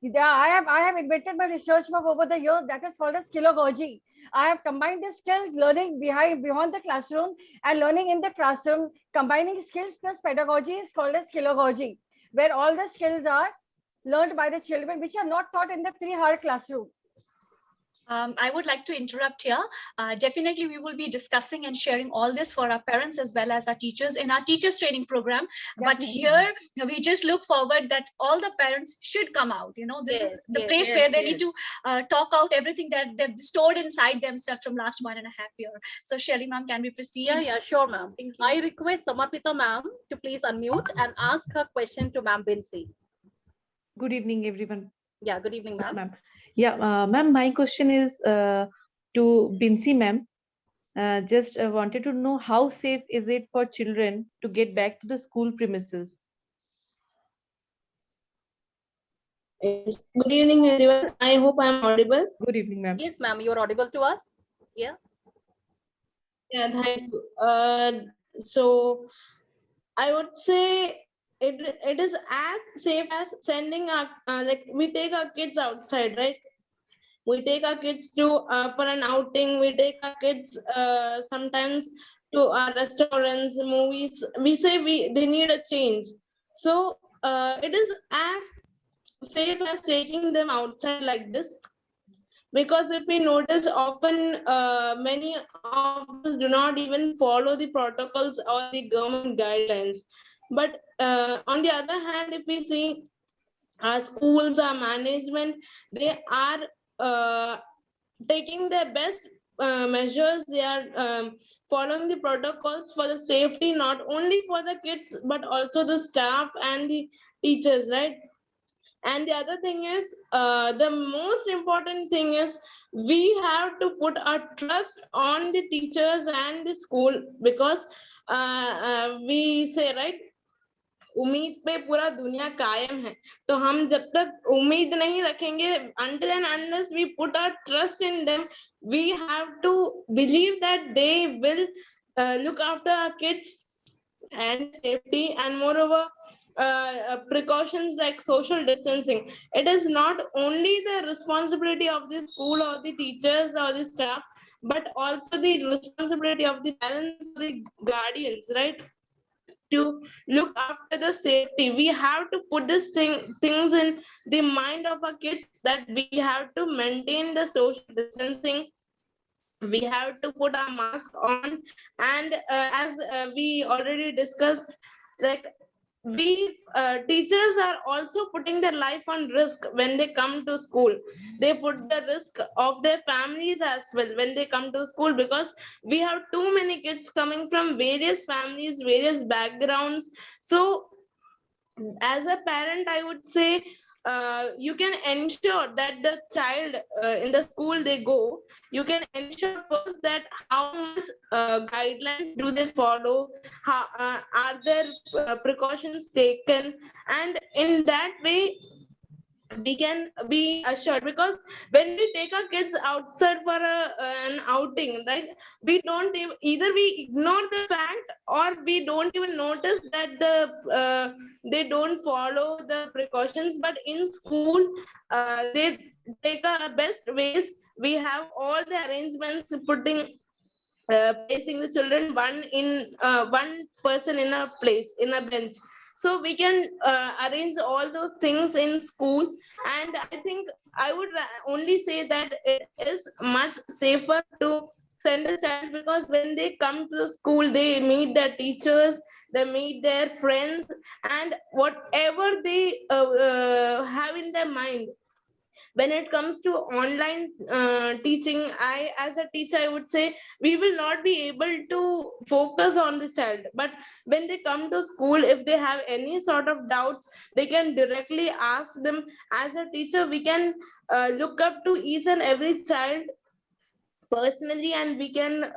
I have invented my research work over the years that is called as skillogogy. I have combined the skills learning beyond the classroom and learning in the classroom. Combining skills plus pedagogy is called as skillogogy, where all the skills are learned by the children, which are not taught in the 3-hour classroom. I would like to interrupt here. Definitely, we will be discussing and sharing all this for our parents as well as our teachers in our teachers training program. But Definitely. here, we just look forward that all the parents should come out. You know, this is the place where they need to talk out everything that they've stored inside themselves from last 1.5 years. So, Shelly ma'am, can we proceed? Yeah, sure, ma'am. Thank you. I request Samarpita ma'am to please unmute and ask her question to ma'am Binsi. Good evening, everyone. Yeah, good evening, ma'am. Yeah, ma'am, my question is to Binsi ma'am. Just wanted to know how safe is it for children to get back to the school premises? Good evening, everyone. I hope I am audible. Good evening, ma'am. Yes, ma'am, you're audible to us. Yeah. Yeah, thank you. So I would say it is as safe as sending our like we take our kids outside, right? We take our kids to for an outing. We take our kids sometimes to our restaurants, movies. We say they need a change. So it is as safe as taking them outside like this. Because if we notice, often many of us do not even follow the protocols or the government guidelines. But on the other hand, if we see our schools, our management, they are taking their best measures. They are following the protocols for the safety, not only for the kids, but also the staff and the teachers, right? And the other thing is, the most important thing is we have to put our trust on the teachers and the school, because we say, right, उम्मीद पे पूरा दुनिया कायम है. तो हम जब तक उम्मीद नहीं रखेंगे, until and unless we put our trust in them, we have to believe that they will look after our kids and safety, and moreover precautions like social distancing. It is not only the responsibility of the school or the teachers or the staff, but also the responsibility of the parents, the guardians, right, to look after the safety. We have to put things in the mind of our kids, that we have to maintain the social distancing. We have to put our mask on, and as we already discussed, like we teachers are also putting their life on risk when they come to school. They put the risk of their families as well when they come to school, because we have too many kids coming from various families, various backgrounds. So as a parent, I would say you can ensure that the child in the school they go, you can ensure first that how much guidelines do they follow, how are there precautions taken, and in that way we can be assured. Because when we take our kids outside for an outing, right, we don't either we ignore the fact, or we don't even notice that they don't follow the precautions. But in school they take our best ways. We have all the arrangements, putting placing the children one person in a place, in a bench. So we can arrange all those things in school. And I think I would only say that it is much safer to send a child, because when they come to the school, they meet their teachers, they meet their friends, and whatever they have in their mind. When it comes to online teaching, as a teacher, I would say we will not be able to focus on the child. But when they come to school, if they have any sort of doubts, they can directly ask them. As a teacher, we can look up to each and every child personally, and we can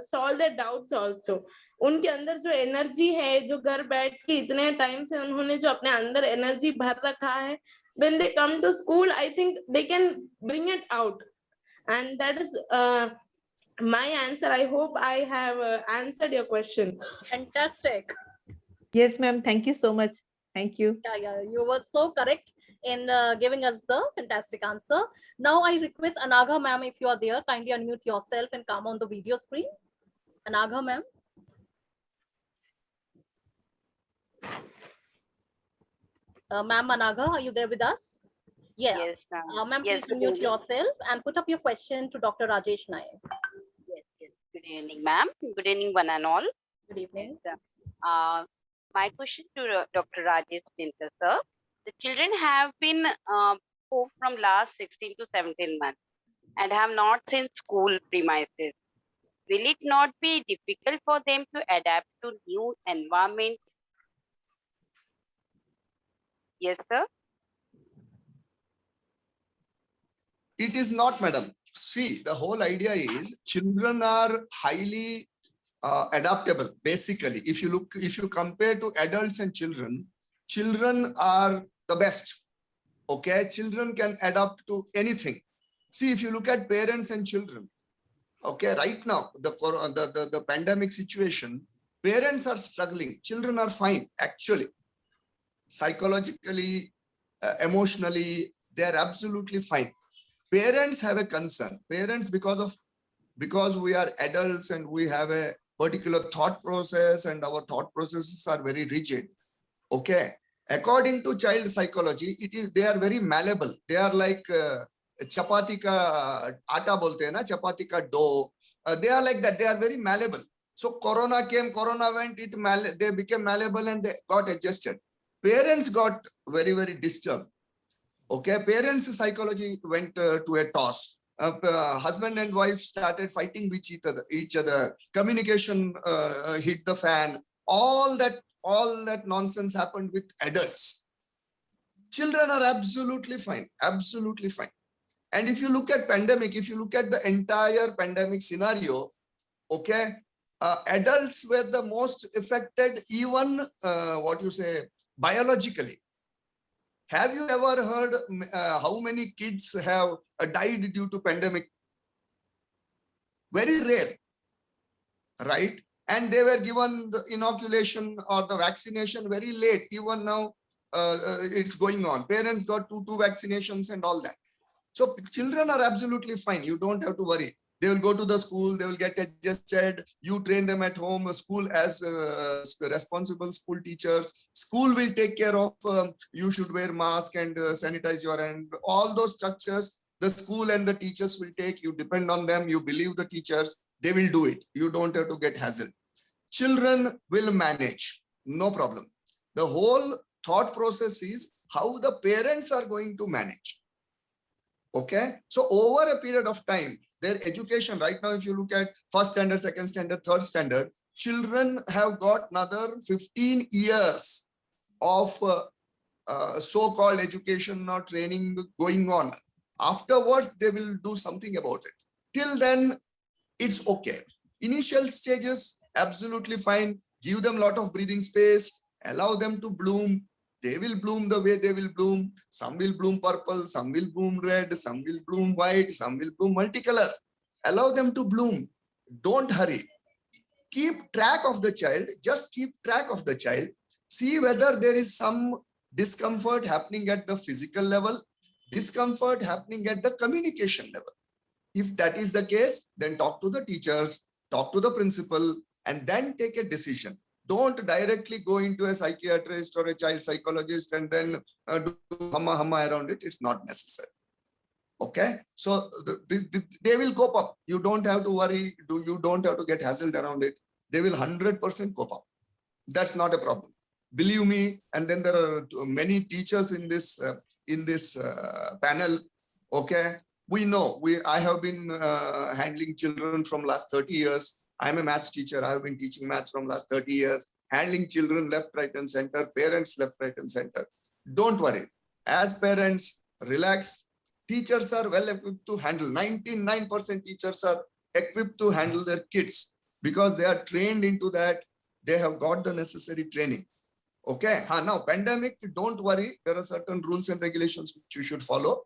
solve their doubts also. उनके अंदर जो energy है, जो घर बैठ के इतने time से उन्होंने जो अपने अंदर एनर्जी भर रखा है, when they come to school, I think they can bring it out. And that is my answer. I hope I have answered your question. Fantastic. Yes, ma'am. Thank you so much. Thank you. Yeah, you were so correct in giving us the fantastic answer. Now I request Anagha ma'am, if you are there, kindly unmute yourself and come on the video screen. Anagha ma'am. Ma'am Anagha, are you there with us? Yeah. Yes, Ma'am, yes, please good unmute evening. yourself and put up your question to Dr. Rajesh Nayak. Yes. Good evening, ma'am. Good evening, one and all. Good evening. Yes, my question to Dr. Rajesh Tinta, sir. The children have been home from last 16 to 17 months and have not seen school premises. Will it not be difficult for them to adapt to new environment? Yes, sir. It is not, madam. See, the whole idea is children are highly adaptable. Basically, if you compare to adults and children, children are the best. Okay, children can adapt to anything. See, if you look at parents and children, okay, right now the pandemic situation, parents are struggling. Children are fine, actually. Psychologically, emotionally, they are absolutely fine. Parents have a concern. Parents, because we are adults and we have a particular thought process and our thought processes are very rigid. Okay. According to child psychology, they are very malleable. They are like chapati ka atta bolte hai na, chapati ka dough. They are like that. They are very malleable. So Corona came, Corona went, they became malleable and they got adjusted. Parents got very, very disturbed. Okay, parents' psychology went to a toss. Husband and wife started fighting with each other. Communication hit the fan. All that nonsense happened with adults. Children are absolutely fine, absolutely fine. And if you look at pandemic, if you look at the entire pandemic scenario, okay, adults were the most affected, even biologically. Have you ever heard how many kids have died due to pandemic? Very rare, right? And they were given the inoculation or the vaccination very late. Even now, it's going on. Parents got two vaccinations and all that. So children are absolutely fine. You don't have to worry. They will go to the school, they will get adjusted. You train them at home, school as responsible school teachers. School will take care of, you should wear mask and sanitize your hand. All those structures, the school and the teachers will take. You depend on them, you believe the teachers, they will do it. You don't have to get hassled. Children will manage, no problem. The whole thought process is how the parents are going to manage. Okay, so over a period of time, their education right now, if you look at first standard, second standard, third standard, children have got another 15 years of so-called education or training going on. Afterwards, they will do something about it. Till then, it's okay. Initial stages, absolutely fine. Give them a lot of breathing space, allow them to bloom. They will bloom the way they will bloom. Some will bloom purple, some will bloom red, some will bloom white, some will bloom multicolor. Allow them to bloom. Don't hurry. Keep track of the child. Just keep track of the child. See whether there is some discomfort happening at the physical level, discomfort happening at the communication level. If that is the case, then talk to the teachers, talk to the principal, and then take a decision. Don't directly go into a psychiatrist or a child psychologist and then do humma around it. It's not necessary. Okay, so they will cope up. You don't have to worry. You don't have to get hassled around it. They will 100% cope up. That's not a problem. Believe me. And then there are many teachers in this panel. Okay, we know. I have been handling children from last 30 years. I'm a maths teacher. I have been teaching maths from last 30 years, handling children left, right, and center, parents left, right, and center. Don't worry. As parents, relax. Teachers are well equipped to handle. 99% teachers are equipped to handle their kids because they are trained into that. They have got the necessary training. Okay. Now, pandemic, don't worry. There are certain rules and regulations which you should follow.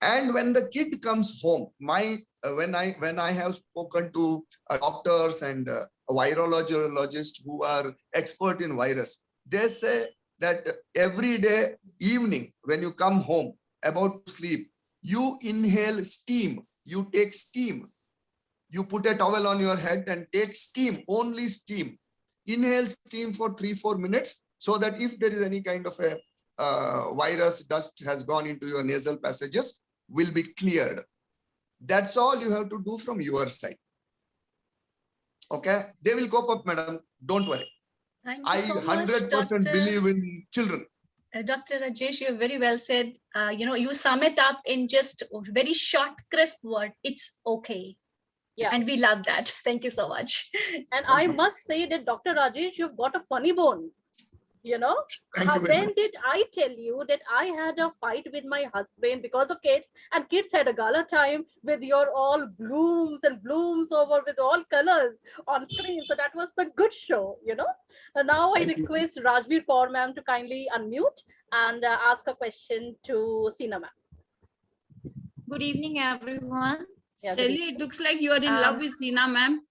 And when the kid comes home, when I have spoken to doctors and virologists who are expert in virus, they say that every day, evening, when you come home, about to sleep, you inhale steam. You take steam. You put a towel on your head and take steam, only steam. Inhale steam for 3-4 minutes so that if there is any kind of a virus, dust has gone into your nasal passages, will be cleared. That's all you have to do from your side. Okay, they will cope up, madam. Don't worry. Thank I you so much, 100% believe in children. Dr. Rajesh, you very well said. You sum it up in just a very short, crisp word. It's okay. Yeah. And we love that. Thank you so much. And I must say that Dr. Rajesh, you've got a funny bone. You know, when did I tell you that I had a fight with my husband because of kids, and kids had a gala time with your all blooms and blooms over with all colors on screen. So that was the good show, you know. And now I request Rajbir Kaur ma'am to kindly unmute and ask a question to Seena ma'am. Good evening, everyone. Yeah, Shelly, it looks like you are in love with Seena, ma'am.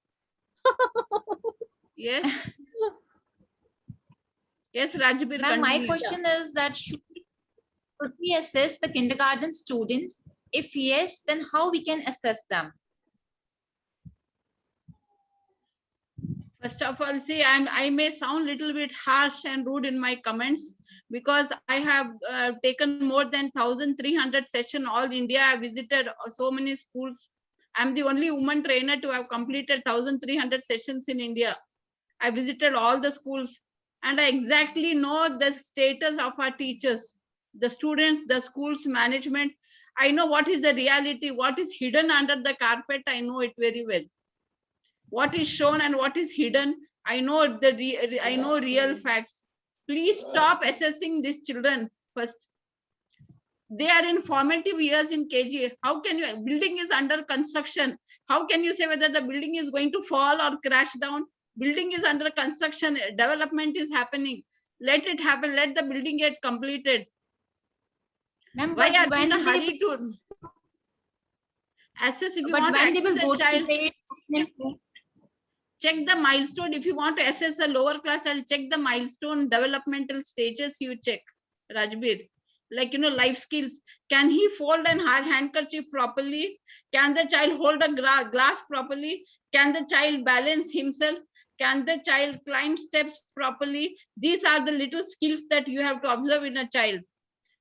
Yes. Yes, Rajbir. Ma'am, my continue. question is that should we assess the kindergarten students? If yes, then how we can assess them? First of all, see, I may sound a little bit harsh and rude in my comments because I have taken more than 1,300 sessions all India. I visited so many schools. I'm the only woman trainer to have completed 1,300 sessions in India. I visited all the schools and I exactly know the status of our teachers, the students, the schools management. I know what is the reality, what is hidden under the carpet. I know it very well. What is shown and what is hidden, I know I know real facts. Please stop assessing these children first. They are in formative years in KG. How can you, building is under construction. How can you say whether the building is going to fall or crash down? Building is under construction, development is happening. Let it happen, let the building get completed. Ma'am, Why are we in a when hurry to assess? If you but want when to they will access go a to child, grade, check the milestone. If you want to assess a lower class child, check the milestone developmental stages. You check, Rajbir. Like, you know, life skills. Can he fold an handkerchief properly? Can the child hold a glass properly? Can the child balance himself? Can the child climb steps properly? These are the little skills that you have to observe in a child.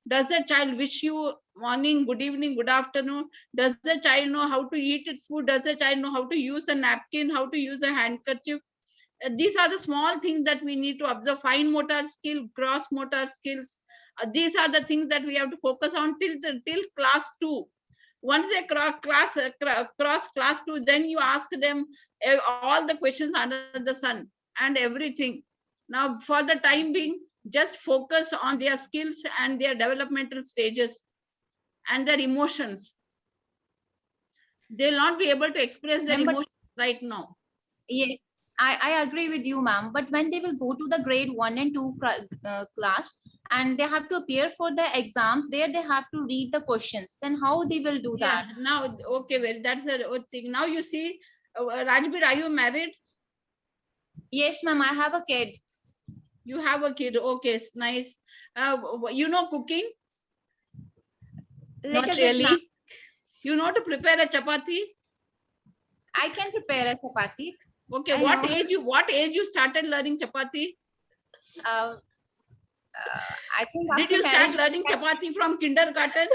Does the child wish you morning, good evening, good afternoon? Does the child know how to eat its food? Does the child know how to use a napkin, how to use a handkerchief? These are the small things that we need to observe. Fine motor skill, gross motor skills. These are the things that we have to focus on till class 2. Once they cross class 2, then you ask them all the questions under the sun and everything. Now, for the time being, just focus on their skills and their developmental stages and their emotions. They'll not be able to express their emotions right now. Yes, I agree with you, ma'am. But when they will go to the grade 1 and 2 class and they have to appear for the exams, there they have to read the questions. Then how they will do that? Yeah, now, okay, well, that's a thing. Now you see, Rajbir, are you married? Yes, ma'am, I have a kid. You have a kid. Okay, nice. You know cooking? Not really. You know to prepare a chapati? I can prepare a chapati. Okay, I what know. age you started learning chapati? I think Did you start marriage- learning chapati from kindergarten?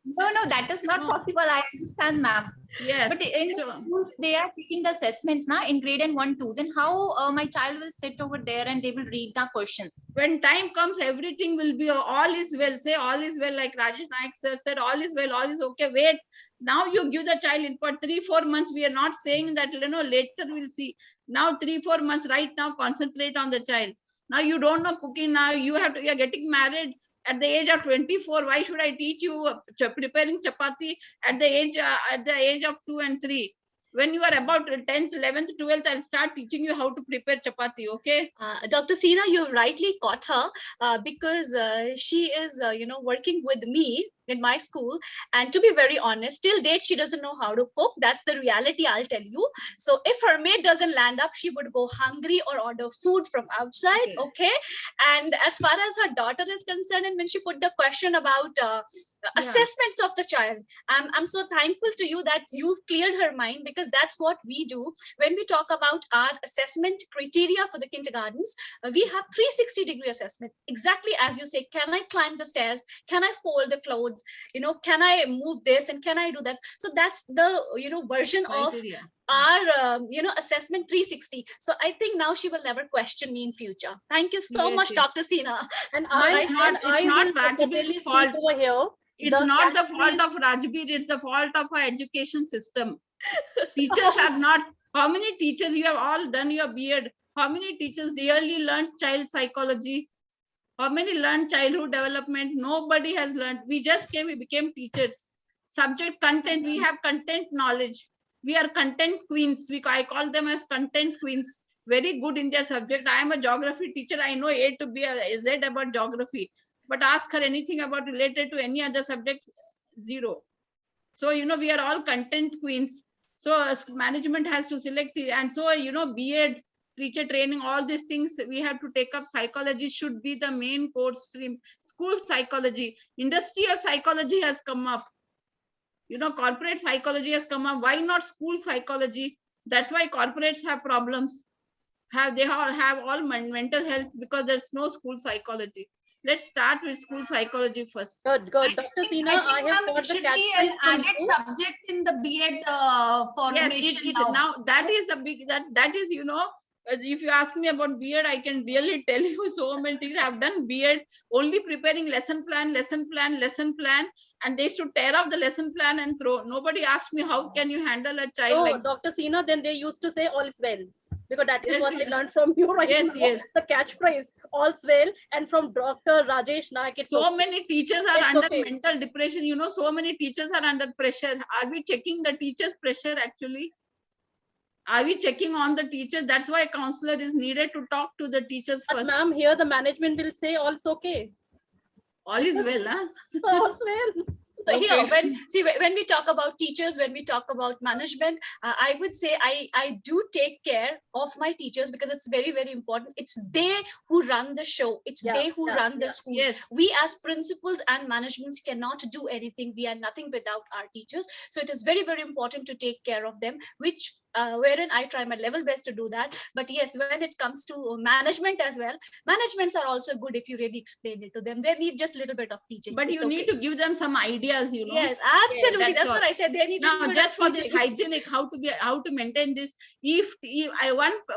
No, that is not possible. I understand, ma'am. Yes. But in schools, they are taking the assessments now in grade and 1, 2. Then how my child will sit over there and they will read the questions? When time comes, everything will be all is well. Say all is well, like Rajesh Naik sir said, all is well, all is okay. Wait, now you give the child in for 3-4 months. We are not saying that, you know, later we'll see. Now 3-4 months, right now, concentrate on the child. Now you don't know cooking. Now you are getting married at the age of 24. Why should I teach you preparing chapati at the age of 2 and 3? When you are about 10th, 11th, 12th, I'll start teaching you how to prepare chapati. Okay. Dr. Seena, you've rightly caught her because she is, working with me in my school. And to be very honest, till date, she doesn't know how to cook. That's the reality, I'll tell you. So if her maid doesn't land up, she would go hungry or order food from outside. Okay. And as far as her daughter is concerned, and when she put the question about assessments of the child, I'm so thankful to you that you've cleared her mind, because that's what we do when we talk about our assessment criteria for the kindergartens. We have 360-degree assessment, exactly as you say. Can I climb the stairs? Can I fold the clothes? Can I move this and can I do that? So that's the version criteria of our assessment 360. So I think now she will never question me in future. Thank you so much, Dr. Sina. And it's not Rajbir's fault over here. It's not the fault of Rajbir, it's the fault of our education system. Teachers are not. How many teachers, you have all done your B.Ed, how many teachers really learned child psychology? How many learned childhood development? Nobody has learned. We just came, we became teachers. Subject content, we have content knowledge. We are content queens. I call them as content queens. Very good in their subject. I am a geography teacher. I know A to B, Z about geography. But ask her anything about related to any other subject, zero. So, we are all content queens. So management has to select it. And so, B.Ed, teacher training, all these things, we have to take up. Psychology should be the main course stream. School psychology, industrial psychology has come up. Corporate psychology has come up. Why not school psychology? That's why corporates have problems. They all have mental health, because there's no school psychology. Let's start with school psychology first. Good. Dr. Sina, I have got it should be an added subject in the B.Ed formation. Yes, now that is a big, that is, if you ask me about B.Ed, I can really tell you so many things. I've done B.Ed only preparing lesson plan, and they used to tear off the lesson plan and throw. Nobody asked me, how can you handle a child like Dr. Sina, then they used to say all is well. Because that is what they learned from you right now. Yes. The catchphrase, all's well. And from Dr. Rajesh Naik, it's so many teachers are under mental depression. So many teachers are under pressure. Are we checking the teachers' pressure actually? Are we checking on the teachers? That's why a counselor is needed to talk to the teachers first. Ma'am, here the management will say all's okay. All is well, huh? All's well. So here, when we talk about teachers, when we talk about management, I would say I do take care of my teachers, because it's very, very important. It's they who run the show. It's they who run the school. Yes. We as principals and managements cannot do anything. We are nothing without our teachers. So it is very, very important to take care of them, wherein I try my level best to do that. But yes, when it comes to management as well, managements are also good if you really explain it to them. They need just a little bit of teaching. But you need to give them some ideas, Yes, absolutely. That's what I said. They need now just for this hygienic, how to maintain this. If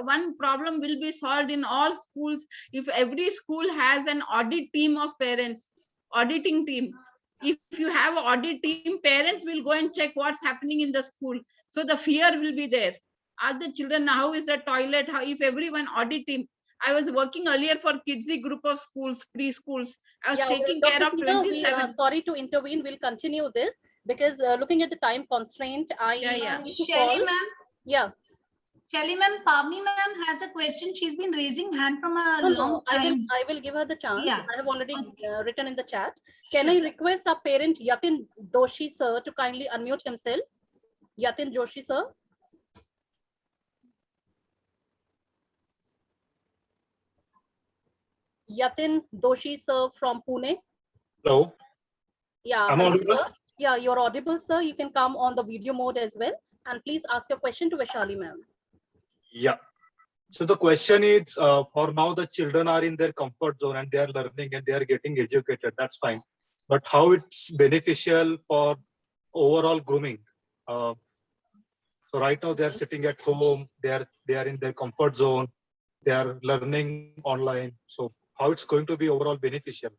one problem will be solved in all schools, if every school has an audit team of parents, auditing team. If you have an audit team, parents will go and check what's happening in the school. So the fear will be there. Are the children, how is the toilet? How, if everyone audit team. I was working earlier for Kidsy group of schools, preschools. I was taking care of 27. Sorry to intervene. We'll continue this because looking at the time constraint, Shelly ma'am. Yeah. Shelly ma'am, Pavni ma'am has a question. She's been raising hand from a long time. I will give her the chance. Yeah. I have already written in the chat. Can I request our parent Yatin Doshi sir to kindly unmute himself? Yatin Joshi sir. Yatin Doshi sir from Pune. Hello. Yeah. I'm audible? Sir. Yeah, you're audible, sir. You can come on the video mode as well. And please ask your question to Vaishali ma'am. Yeah. So the question is, for now, the children are in their comfort zone and they are learning and they are getting educated. That's fine. But how it's beneficial for overall grooming? So right now they are sitting at home. They are in their comfort zone. They are learning online. So how it's going to be overall beneficial?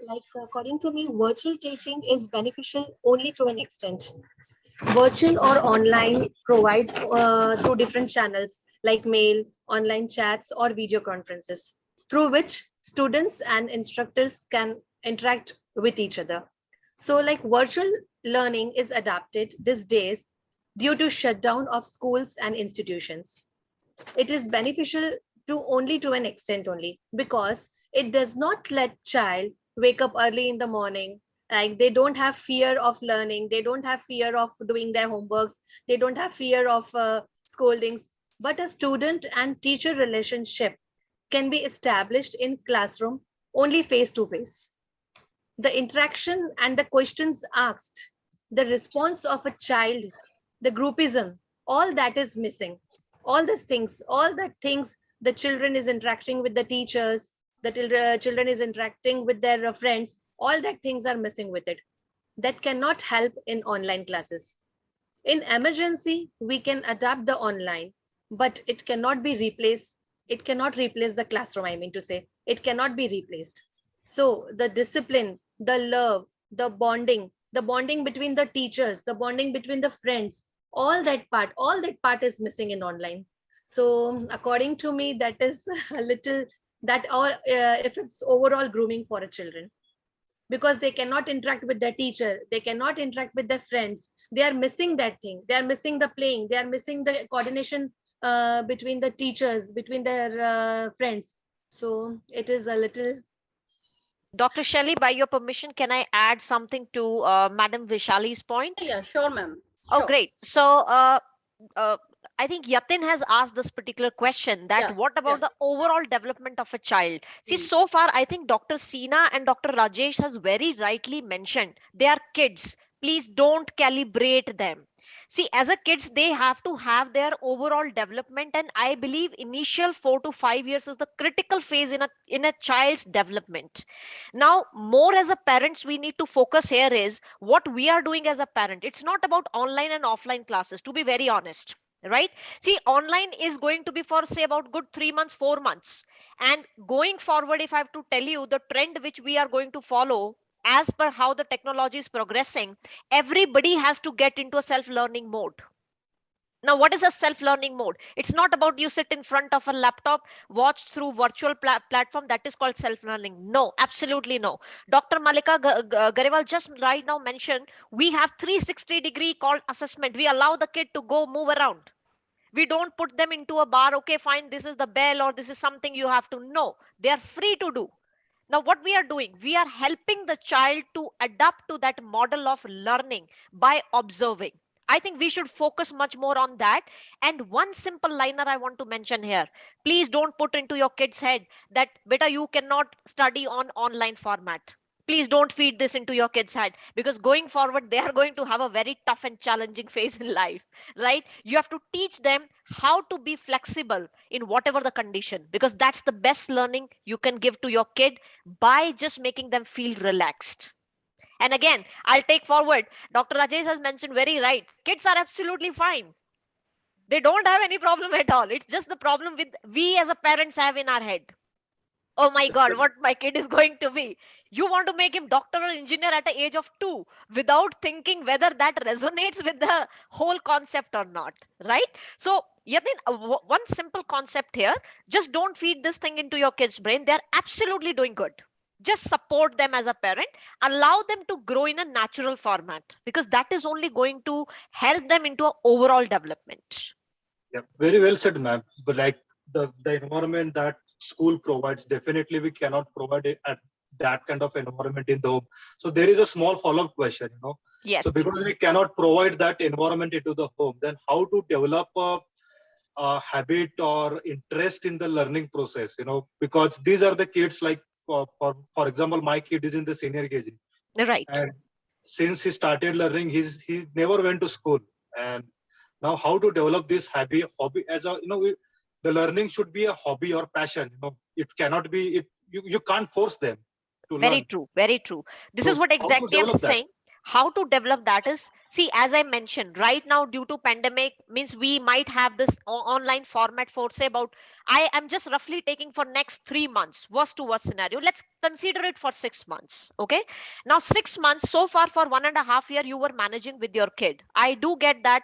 Like according to me, virtual teaching is beneficial only to an extent. Virtual or online provides through different channels like mail, online chats, or video conferences, through which students and instructors can interact with each other. So like virtual learning is adapted these days due to shutdown of schools and institutions. It is beneficial only to an extent only, because it does not let child wake up early in the morning, Like they don't have fear of learning. They don't have fear of doing their homeworks. They don't have fear of scoldings. But a student and teacher relationship can be established in classroom only face to face. The interaction and the questions asked, the response of a child, the groupism, all that is missing. All the things the children is interacting with the teachers, the children is interacting with their friends, all that things are missing with it. That cannot help in online classes. In emergency, we can adapt the online, but it cannot be replaced. It cannot replace the classroom, I mean to say. It cannot be replaced. So the discipline, the love, the bonding between the teachers, the bonding between the friends, all that part is missing in online. So according to me, that is a little, that all affects overall grooming for a children, because they cannot interact with their teacher, they cannot interact with their friends. They are missing that thing. They are missing the playing. They are missing the coordination between the teachers, between their friends. So it is a little. Dr. Shelley, by your permission, can I add something to Madam Vishali's point? Yeah, sure, ma'am. Oh, Sure. great. So I think Yatin has asked this particular question, that Yeah, what about the overall development of a child? See, so far, I think Dr. Seena and Dr. Rajesh has very rightly mentioned, they are kids. Please don't calibrate them. See, as a kids, they have to have their overall development, and I believe initial 4 to 5 years is the critical phase in a child's development. Now, more as a parents, we need to focus here is what we are doing as a parent. It's not about online and offline classes, to be very honest, right? See, online is going to be for say about good 3 months, 4 months, and going forward, if I have to tell you the trend which we are going to follow as per how the technology is progressing, everybody has to get into a self-learning mode. Now, what is a self-learning mode? It's not about you sit in front of a laptop, watch through virtual platform, that is called self-learning. No, absolutely no. Dr. Malika Garewal just right now mentioned, we have 360-degree called assessment. We allow the kid to go move around. We don't put them into a bar, okay, fine, this is the bell or this is something you have to know. They are free to do. Now, what we are doing, we are helping the child to adapt to that model of learning by observing. I think we should focus much more on that. And one simple liner I want to mention here, please don't put into your kid's head that, beta, you cannot study on online format. Please don't feed this into your kids' head, because going forward, they are going to have a very tough and challenging phase in life, right? You have to teach them how to be flexible in whatever the condition, because that's the best learning you can give to your kid by just making them feel relaxed. And again, I'll take forward, Dr. Rajesh has mentioned very right. Kids are absolutely fine. They don't have any problem at all. It's just the problem with we as a parents have in our head. Oh my God, what my kid is going to be. You want to make him doctor or engineer at the age of 2 without thinking whether that resonates with the whole concept or not, right? So, Yatin, one simple concept here, just don't feed this thing into your kid's brain. They're absolutely doing good. Just support them as a parent, allow them to grow in a natural format, because that is only going to help them into an overall development. Yeah, very well said, ma'am. But like the environment that school provides, definitely we cannot provide it at that kind of environment in the home. So there is a small follow-up question, Yes, so because please. we cannot provide that environment into the home, then how to develop a habit or interest in the learning process, because these are the kids, like for example, my kid is in the senior KG. Right. And since he started learning, he never went to school. And now how to develop this hobby as a, the learning should be a hobby or passion. It cannot be, you can't force them to learn. Very true, very true. This So is what how to exactly I'm develop that? saying. How to develop that is, see, as I mentioned, right now due to pandemic, means we might have this online format for say about, I am just roughly taking for next 3 months, worst to worst scenario. Let's consider it for 6 months. Okay. Now 6 months, so far for 1.5 years, you were managing with your kid. I do get that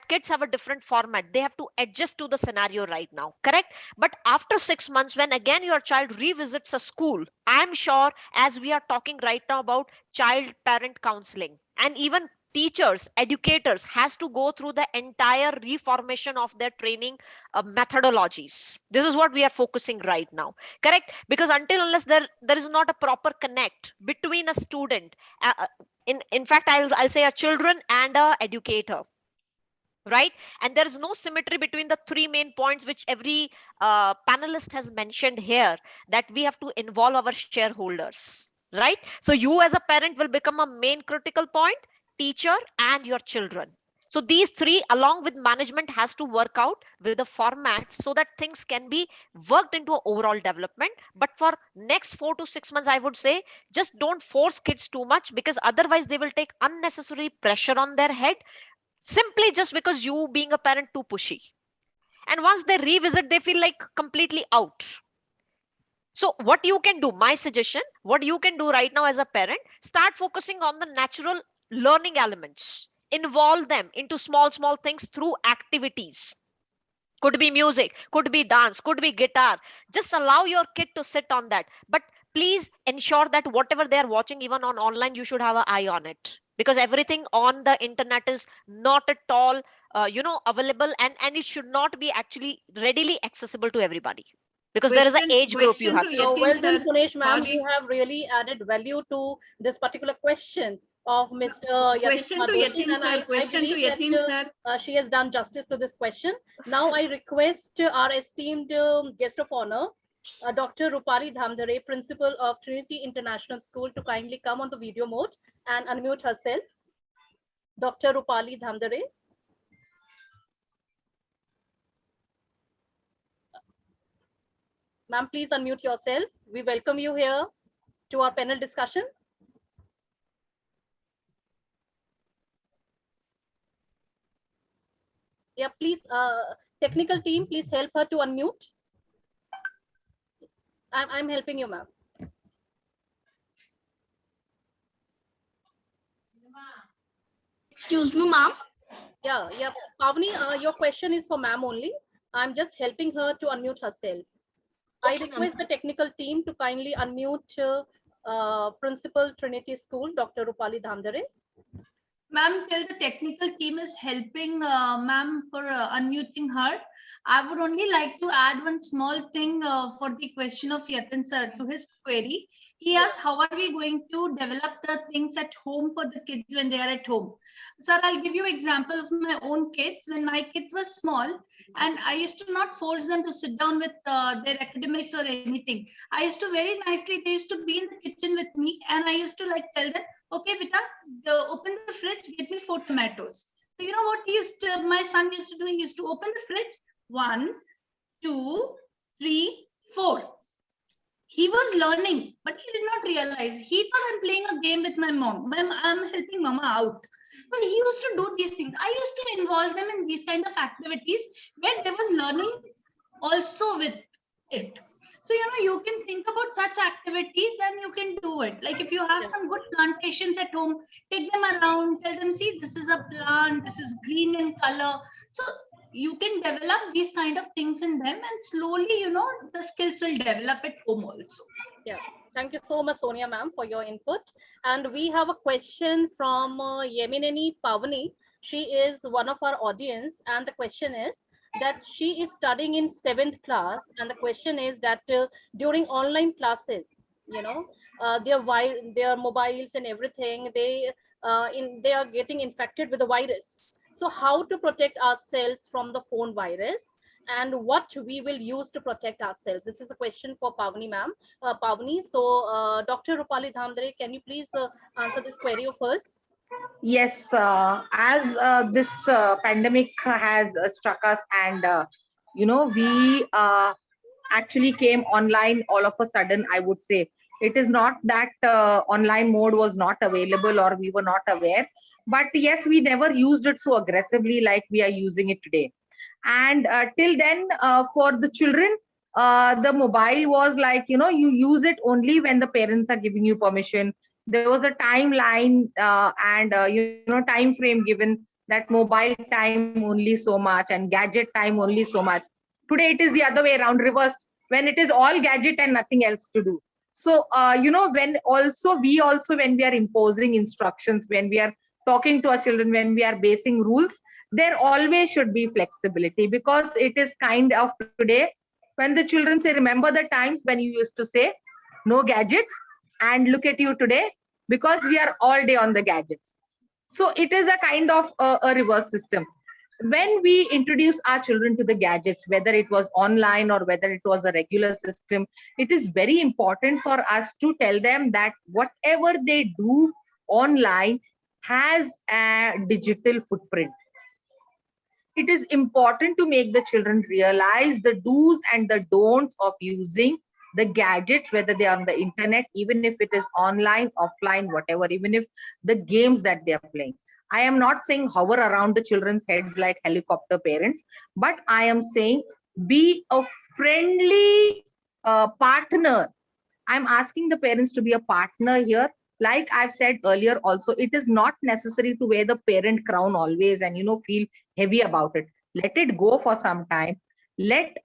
kids have a different format. They have to adjust to the scenario right now. Correct. But after 6 months, when again your child revisits a school, I'm sure, as we are talking right now about child parent counseling and even teachers, educators has to go through the entire reformation of their training methodologies. This is what we are focusing right now, correct? Because until unless there is not a proper connect between a student, in fact, I'll say a children and a educator, right? And there is no symmetry between the three main points which every panelist has mentioned here, that we have to involve our shareholders, right? So you as a parent will become a main critical point, teacher and your children. So these three along with management has to work out with a format so that things can be worked into overall development. But for next 4 to 6 months, I would say just don't force kids too much, because otherwise they will take unnecessary pressure on their head, simply just because you being a parent too pushy. And once they revisit, they feel like completely out. So what you can do, my suggestion, what you can do right now as a parent, start focusing on the natural learning elements. Involve them into small things through activities. Could be music, could be dance, could be guitar. Just allow your kid to sit on that. But please ensure that whatever they are watching, even on online, you should have an eye on it. Because everything on the internet is not at all, available, and it should not be actually readily accessible to everybody. Because there is an age group you have. So well done, Sunesh ma'am. You have really added value to this particular question of Mr. Question to Yatin sir. Question to Yatin sir. She has done justice to this question. Now I request our esteemed guest of honor, Dr. Rupali Dhamdare, Principal of Trinity International School, to kindly come on the video mode and unmute herself. Dr. Rupali Dhamdare. Ma'am, please unmute yourself. We welcome you here to our panel discussion. Yeah, please, technical team, please help her to unmute. I'm helping you, ma'am. Excuse me, ma'am. Yeah. Pavni, your question is for ma'am only. I'm just helping her to unmute herself. I request the technical team to kindly unmute Principal Trinity School, Dr. Rupali Dhamdare. Ma'am, till the technical team is helping ma'am for unmuting her, I would only like to add one small thing for the question of Yatin sir to his query. He asked, how are we going to develop the things at home for the kids when they are at home? Sir, I'll give you an example of my own kids. When my kids were small, and I used to not force them to sit down with their academics or anything. I used to very nicely, they used to be in the kitchen with me, and I used to like tell them, okay, beta, open the fridge, get me 4 tomatoes. So you know what my son used to do? He used to open the fridge, 1, 2, 3, 4. He was learning, but he did not realize. He thought I'm playing a game with my mom. I'm helping mama out. But he used to do these things. I used to involve them in these kind of activities where they was learning also with it. So, you can think about such activities and you can do it. Like if you have some good plantations at home, take them around, tell them, see, this is a plant, this is green in color. So you can develop these kind of things in them, and slowly, the skills will develop at home also. Yeah. Thank you so much, Sonia ma'am, for your input. And we have a question from Yemineni Pavani. She is one of our audience, and the question is that she is studying in 7th class, and the question is that during online classes, their mobiles and everything, they are getting infected with the virus. So how to protect ourselves from the phone virus, and what we will use to protect ourselves? This is a question for Pavani ma'am. Pavani, so Dr. Rupali Dhamdare, can you please answer this query of hers? Yes, as this pandemic has struck us, and we actually came online all of a sudden, I would say. It is not that online mode was not available or we were not aware, but yes, we never used it so aggressively like we are using it today. And till then, for the children, the mobile was like, you use it only when the parents are giving you permission. There was a timeline and time frame given, that mobile time only so much and gadget time only so much. Today it is the other way around, reversed, when it is all gadget and nothing else to do. So when we are imposing instructions, when we are talking to our children, when we are basing rules, there always should be flexibility, because it is kind of today when the children say, remember the times when you used to say no gadgets, and look at you today, because we are all day on the gadgets. So it is a kind of a reverse system. When we introduce our children to the gadgets, whether it was online or whether it was a regular system, it is very important for us to tell them that whatever they do online has a digital footprint. It is important to make the children realize the do's and the don'ts of using the gadgets, whether they are on the internet, even if it is online, offline, whatever, even if the games that they are playing. I am not saying hover around the children's heads like helicopter parents, but I am saying be a friendly partner. I'm asking the parents to be a partner here. Like I've said earlier also, it is not necessary to wear the parent crown always and, feel heavy about it. Let it go for some time. Let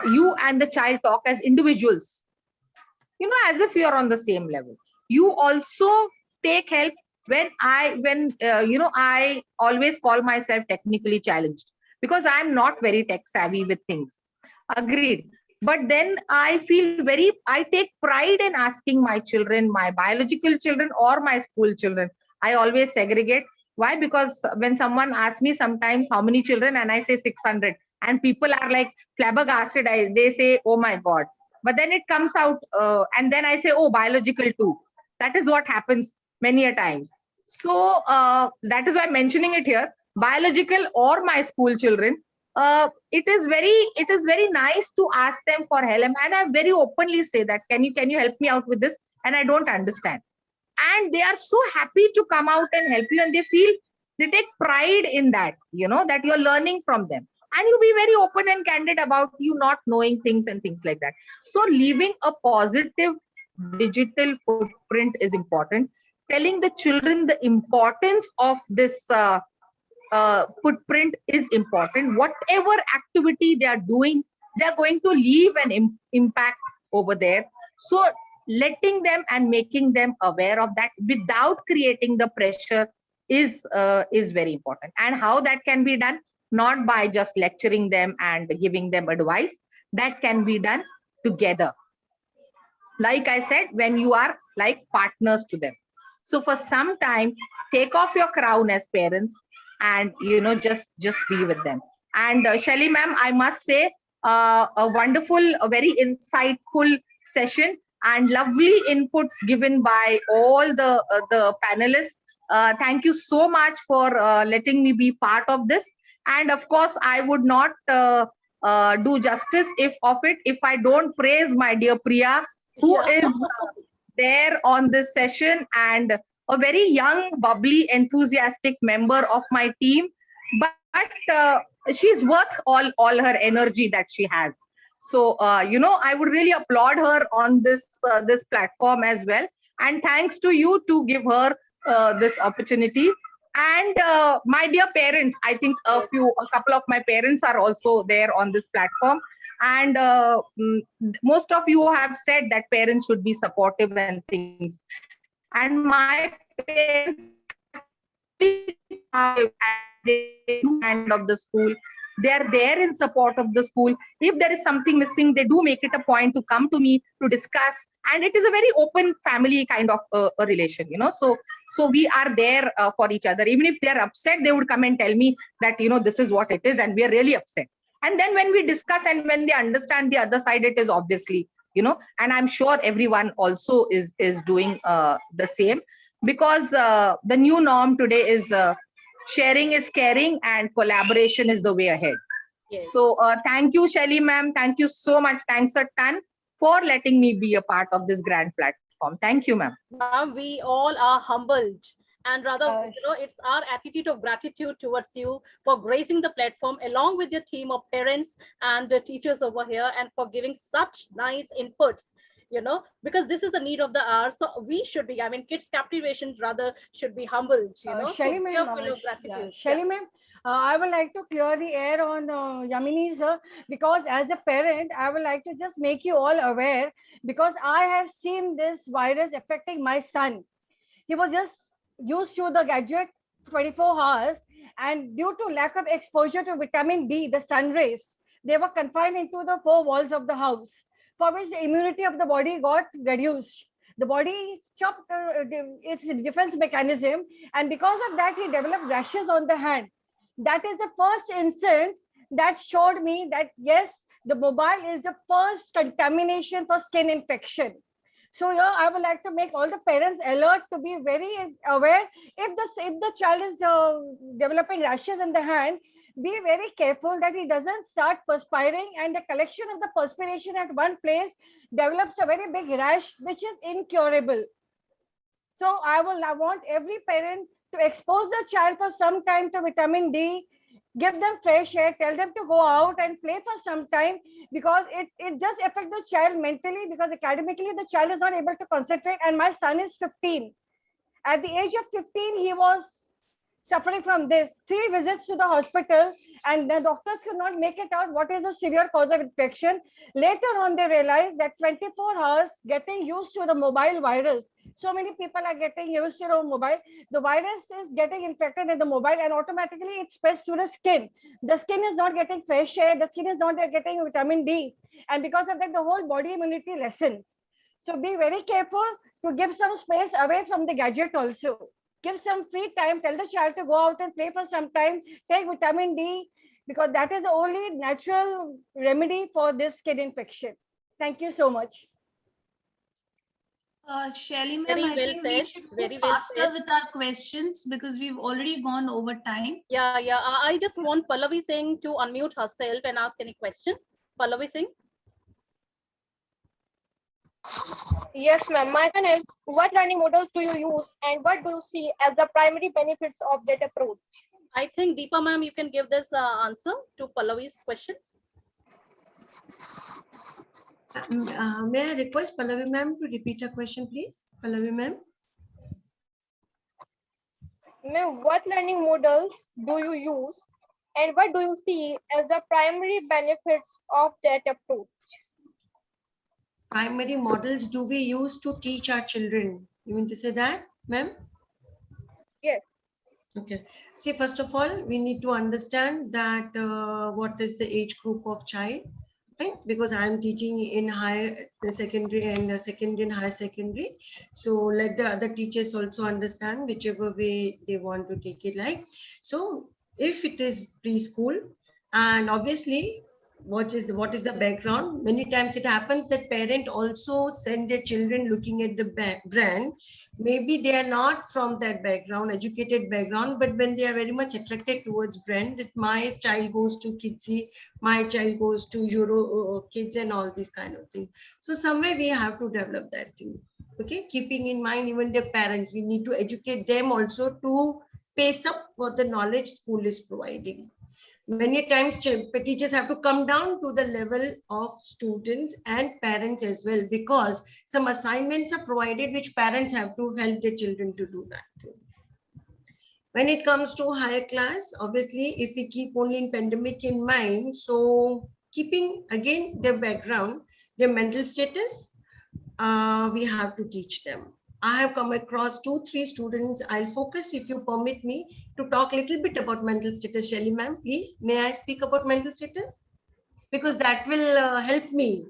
you and the child talk as individuals, as if you are on the same level. You also take help. When I always call myself technically challenged, because I'm not very tech savvy with things. Agreed. But then I take pride in asking my children, my biological children or my school children. I always segregate. Why? Because when someone asks me sometimes how many children, and I say 600, and people are like flabbergasted, they say, oh my God. But then it comes out, and then I say, oh, biological too. That is what happens many a times. So that is why I'm mentioning it here. Biological or my school children, it is very nice to ask them for help, and I very openly say that, can you help me out with this, and I don't understand. And they are so happy to come out and help you, and they take pride in that, that you're learning from them. And you be very open and candid about you not knowing things and things like that. So leaving a positive digital footprint is important. Telling the children the importance of this footprint is important. Whatever activity they are doing, they are going to leave an impact over there. So letting them and making them aware of that without creating the pressure is very important. And how that can be done? Not by just lecturing them and giving them advice. That can be done together. Like I said, when you are like partners to them. So for some time, take off your crown as parents and, just be with them. And Shelly ma'am, I must say, a wonderful, a very insightful session and lovely inputs given by all the panelists. Thank you so much for letting me be part of this. And of course, I would not do justice if I don't praise my dear Priya, who is there on this session and a very young, bubbly, enthusiastic member of my team. But she's worth all her energy that she has. So, I would really applaud her on this platform as well. And thanks to you to give her this opportunity. And my dear parents, I think a couple of my parents are also there on this platform. And most of you have said that parents should be supportive and things. And my parents end of the school. They are there in support of the school. If there is something missing, they do make it a point to come to me to discuss. And it is a very open family kind of a relation, So we are there for each other. Even if they are upset, they would come and tell me that, this is what it is. And we are really upset. And then when we discuss and when they understand the other side, it is obviously, and I'm sure everyone also is doing the same, because the new norm today is sharing is caring and collaboration is the way ahead. Yes. So thank you, Shelly ma'am. Thank you so much. Thanks a ton for letting me be a part of this grand platform. Thank you, ma'am. Ma'am, we all are humbled. And rather, it's our attitude of gratitude towards you for gracing the platform along with your team of parents and teachers over here, and for giving such nice inputs, because this is the need of the hour. So we should be, kids captivation rather should be humbled, Shelly ma'am, Shelly ma'am, I would like to clear the air on Yamini's, because as a parent, I would like to just make you all aware, because I have seen this virus affecting my son. He was just used to the gadget 24 hours, and due to lack of exposure to vitamin D, the sun rays, they were confined into the four walls of the house, for which the immunity of the body got reduced. The body stopped its defense mechanism, and because of that, he developed rashes on the hand. That is the first incident that showed me that yes, the mobile is the first contamination for skin infection. So here I would like to make all the parents alert to be very aware. If the child is developing rashes in the hand, be very careful that he doesn't start perspiring, and the collection of the perspiration at one place develops a very big rash which is incurable. So I want every parent to expose the child for some time to vitamin D, give them fresh air, tell them to go out and play for some time, because it just affects the child mentally, because academically the child is not able to concentrate. And my son is 15. At the age of 15, he was suffering from this. 3 visits to the hospital, and the doctors could not make it out what is the severe cause of infection. Later on, they realized that 24 hours getting used to the mobile virus. So many people are getting used to the mobile. The virus is getting infected in the mobile, and automatically it spreads to the skin. The skin is not getting fresh air. The skin is not getting vitamin D. And because of that, the whole body immunity lessens. So be very careful to give some space away from the gadget also. Give some free time, tell the child to go out and play for some time, take vitamin D, because that is the only natural remedy for this skin infection. Thank you so much. Shelly ma'am, Very I well think we said, should very go well faster said. with our questions because we've already gone over time. Yeah. I just want Pallavi Singh to unmute herself and ask any question. Pallavi Singh. Yes, ma'am. My question is, what learning models do you use and what do you see as the primary benefits of that approach? I think Deepa ma'am, you can give this answer to Pallavi's question. May I request Pallavi ma'am to repeat her question, please? Pallavi ma'am. Ma'am, what learning models do you use and what do you see as the primary benefits of that approach? Primary models do we use to teach our children? You mean to say that, ma'am? Yes. Okay. See, first of all, we need to understand that what is the age group of child, right? Because I am teaching in higher secondary and secondary and higher secondary. So let the other teachers also understand whichever way they want to take it like. So if it is preschool, and obviously what is the background, many times it happens that parent also send their children looking at the brand. Maybe they are not from that background, educated background, but when they are very much attracted towards brand, that my child goes to Kidsy, my child goes to Euro Kids and all these kind of things. So somewhere we have to develop that thing. Okay, keeping in mind even their parents, we need to educate them also to pace up what the knowledge school is providing. Many times teachers have to come down to the level of students and parents as well, because some assignments are provided which parents have to help their children to do that too. When it comes to higher class, obviously, if we keep only in pandemic in mind, so keeping again their background, their mental status, we have to teach them. I have come across 2-3 students. I'll focus, if you permit me, to talk a little bit about mental status. Shelly ma'am, please, may I speak about mental status? Because that will help me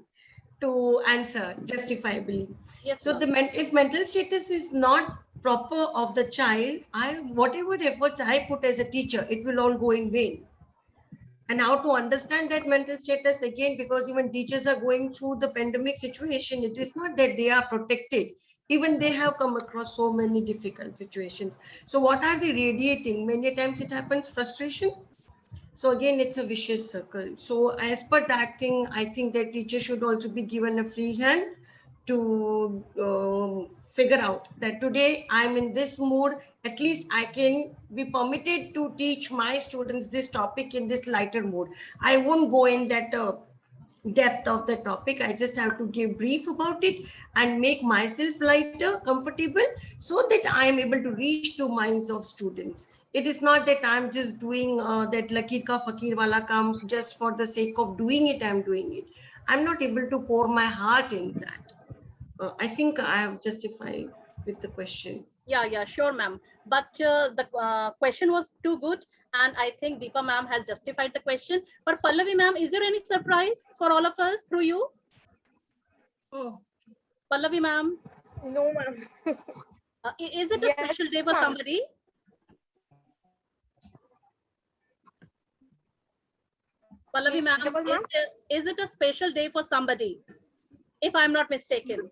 to answer justifiably. Yes, so if mental status is not proper of the child, whatever efforts I put as a teacher, it will all go in vain. And how to understand that mental status again, because even teachers are going through the pandemic situation. It is not that they are protected. Even they have come across so many difficult situations. So what are they radiating? Many times it happens frustration. So again, it's a vicious circle. So as per that thing, I think that teachers should also be given a free hand to figure out that today I'm in this mood, at least I can be permitted to teach my students this topic in this lighter mood. I won't go in that depth of the topic. I just have to give brief about it and make myself lighter, comfortable, so that I am able to reach to minds of students. It is not that I'm just doing that lakir ka fakir wala kaam just for the sake of doing it. I'm doing it. I'm not able to pour my heart in that. I think I have justified with the question. Yeah, sure, ma'am. But the question was too good, and I think Deepa ma'am has justified the question. But Pallavi ma'am, is there any surprise for all of us through you? Oh, Pallavi ma'am, no, ma'am. is it a Yes, special day for ma'am. somebody? Pallavi ma'am, Double, ma'am? is it a special day for somebody? If I'm not mistaken.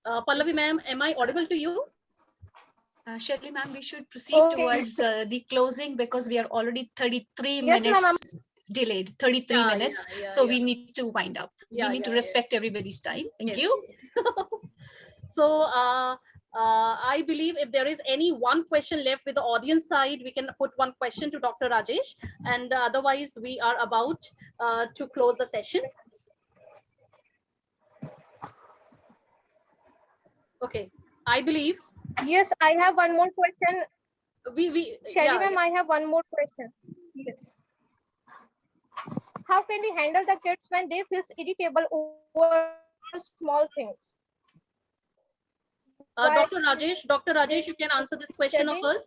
Pallavi ma'am, am I audible to you? Shirley ma'am, we should proceed towards the closing because we are already 33 Yes, ma'am, minutes delayed, 33 minutes. So we need to wind up. Yeah, We need to respect everybody's time. Thank you. So I believe if there is any one question left with the audience side, we can put one question to Dr. Rajesh, and otherwise we are about to close the session. Okay, I believe. Yes, I have one more question. Shelly Yeah, ma'am, I have one more question. Yes. How can we handle the kids when they feel irritable over small things? Dr. Rajesh, you can answer this question of us.